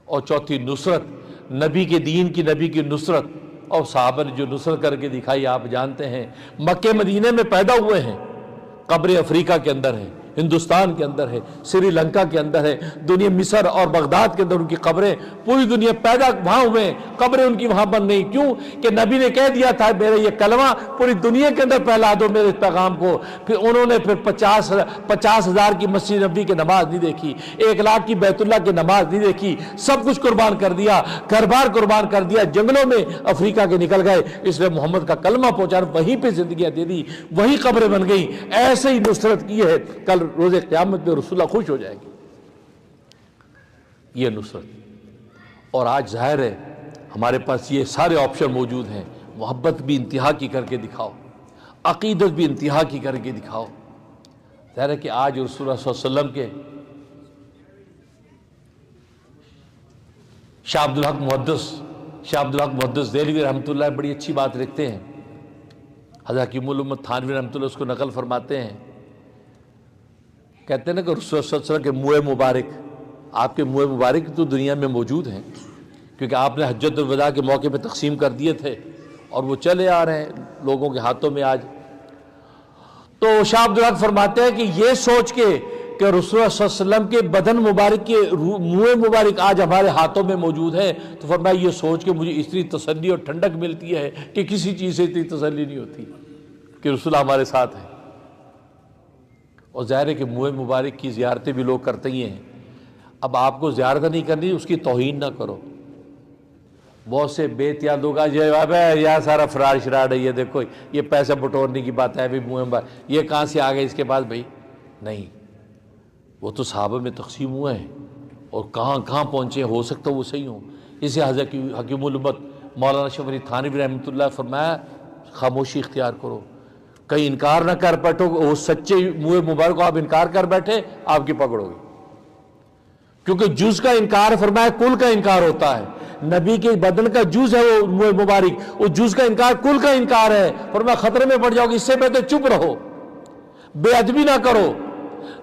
اور چوتھی نصرت، نبی کے دین کی، نبی کی نصرت. اور صحابہ نے جو نصرت کر کے دکھائی آپ جانتے ہیں. مکہ مدینے میں پیدا ہوئے ہیں، قبر افریقہ کے اندر ہے، ہندوستان کے اندر ہے، سری لنکا کے اندر ہے، دنیا مصر اور بغداد کے اندر ان کی قبریں، پوری دنیا پیدا وہاں ہوئے ہیں، قبریں ان کی وہاں بن نہیں. کیوں کہ نبی نے کہہ دیا تھا میرا یہ کلمہ پوری دنیا کے اندر پھیلا دو میرے پیغام کو. پھر انہوں نے پھر 50,000 کی مسجد نبی کی نماز نہیں دیکھی، 1,00,000 کی بیت اللہ کی نماز نہیں دیکھی، سب کچھ قربان کر دیا، گھر بار قربان کر دیا، جنگلوں میں افریقہ کے نکل گئے. اس لیے محمد کا کلمہ پہنچانا، وہیں پہ زندگیاں دے دی، وہیں قبریں بن گئیں. ایسے ہی نصرت کی ہے. کل روز قیامت میں رسول اللہ خوش ہو جائے گی. یہ نصرت. اور آج ظاہر ہے ہمارے پاس یہ سارے آپشن موجود ہیں. محبت بھی انتہا کی کر کے دکھاؤ، عقیدت بھی انتہا کی کر کے دکھاؤ. ظاہر ہے کہ آج رسول اللہ صلی اللہ علیہ وسلم کے شاہ عبدالحق محدث دہلوی رحمۃ اللہ بڑی اچھی بات لکھتے ہیں. حضرت حکیم الامت تھانوی رحمۃ اللہ اس کو نقل فرماتے ہیں. کہتے ہیں نا کہ رسول اللہ صلی اللہ علیہ وسلم کے منہ مبارک، آپ کے منہ مبارک تو دنیا میں موجود ہیں، کیونکہ آپ نے حجۃ الوداع کے موقع پہ تقسیم کر دیے تھے اور وہ چلے آ رہے ہیں لوگوں کے ہاتھوں میں آج. تو شاہ عبدالحق فرماتے ہیں کہ یہ سوچ کے کہ رسول اللہ صلی اللہ علیہ وسلم کے بدن مبارک کے منہ مبارک آج ہمارے ہاتھوں میں موجود ہے، تو فرمایا یہ سوچ کے مجھے اتنی تسلی اور ٹھنڈک ملتی ہے کہ کسی چیز سے اتنی تسلی نہیں ہوتی کہ رسول اللہ ہمارے ساتھ ہیں. اور ظاہر ہے کہ منہ مبارک کی زیارتیں بھی لوگ کرتے ہی ہیں. اب آپ کو زیارت نہیں کرنی، اس کی توہین نہ کرو. بہت سے بے احتیاط لوگ آج یہ سارا فرار شراڑ ہے، یہ دیکھو یہ پیسہ بٹورنے کی بات ہے، منہ مبارک یہ کہاں سے آ گئے اس کے بعد. بھائی نہیں، وہ تو صحابہ میں تقسیم ہوئے ہیں اور کہاں کہاں پہنچے، ہو سکتا وہ صحیح ہوں. اسے حضرت حکیم الامت مولانا شاہ ولی تھانوی رحمۃ اللہ فرمایا خاموشی اختیار کرو، کہیں انکار نہ کر بیٹھو. وہ سچے منہ مبارک کو آپ انکار کر بیٹھے آپ کی پکڑ ہوگی، کیونکہ جز کا انکار فرمایا کل کا انکار ہوتا ہے. نبی کے بدن کا جز ہے وہ منہ مبارک، وہ جز کا انکار کل کا انکار ہے. فرمایا خطرے میں پڑ جاؤ گے، اس سے بہتر چپ رہو، بے ادبی نہ کرو.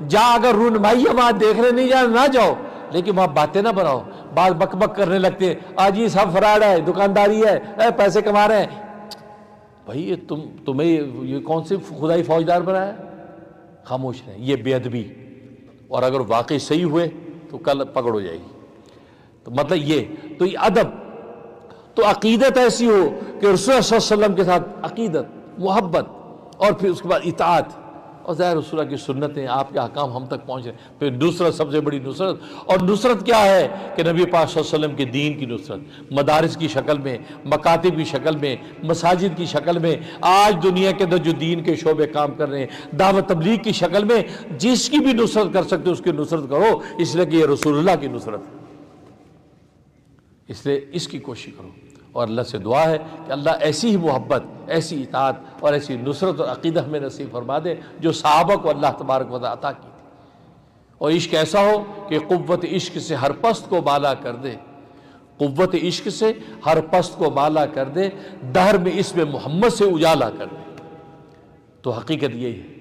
جہاں اگر رونمائی ہے وہاں دیکھنے نہیں جانا نہ جاؤ، لیکن وہاں باتیں نہ بناؤ. بعض بک بک کرنے لگتے ہیں، آج یہ سب فراڈ ہے، دکانداری ہے، پیسے کما رہے ہیں. بھائی یہ تمہیں یہ کون سے خدائی فوجدار بنایا؟ خاموش رہیں. یہ بے ادبی. اور اگر واقعی صحیح ہوئے تو کل پکڑ ہو جائے گی. تو مطلب یہ ادب. تو عقیدت ایسی ہو کہ رسول اللہ صلی اللہ علیہ وسلم کے ساتھ عقیدت، محبت، اور پھر اس کے بعد اطاعت. اور ظاہر رسول اللہ کی سنتیں، آپ کے احکام ہم تک پہنچ رہے ہیں. پھر نصرت، سب سے بڑی نصرت. اور نصرت کیا ہے کہ نبی پاک صلی اللہ علیہ وسلم کے دین کی نصرت، مدارس کی شکل میں، مکاتب کی شکل میں، مساجد کی شکل میں. آج دنیا کے اندر جو دین کے شعبے کام کر رہے ہیں، دعوت تبلیغ کی شکل میں، جس کی بھی نصرت کر سکتے اس کی نصرت کرو، اس لیے کہ یہ رسول اللہ کی نصرت ہے. اس لیے اس کی کوشش کرو. اور اللہ سے دعا ہے کہ اللہ ایسی ہی محبت، ایسی اطاعت اور ایسی نصرت اور عقیدہ ہمیں نصیب فرما دے جو صحابہ کو اللہ تبارک و تعالیٰ عطا کی تھی، اور عشق ایسا ہو کہ قوت عشق سے ہر پست کو بالا کر دے، قوت عشق سے ہر پست کو بالا کر دے، دہر میں اسم محمد سے اجالا کر دے۔ تو حقیقت یہی ہے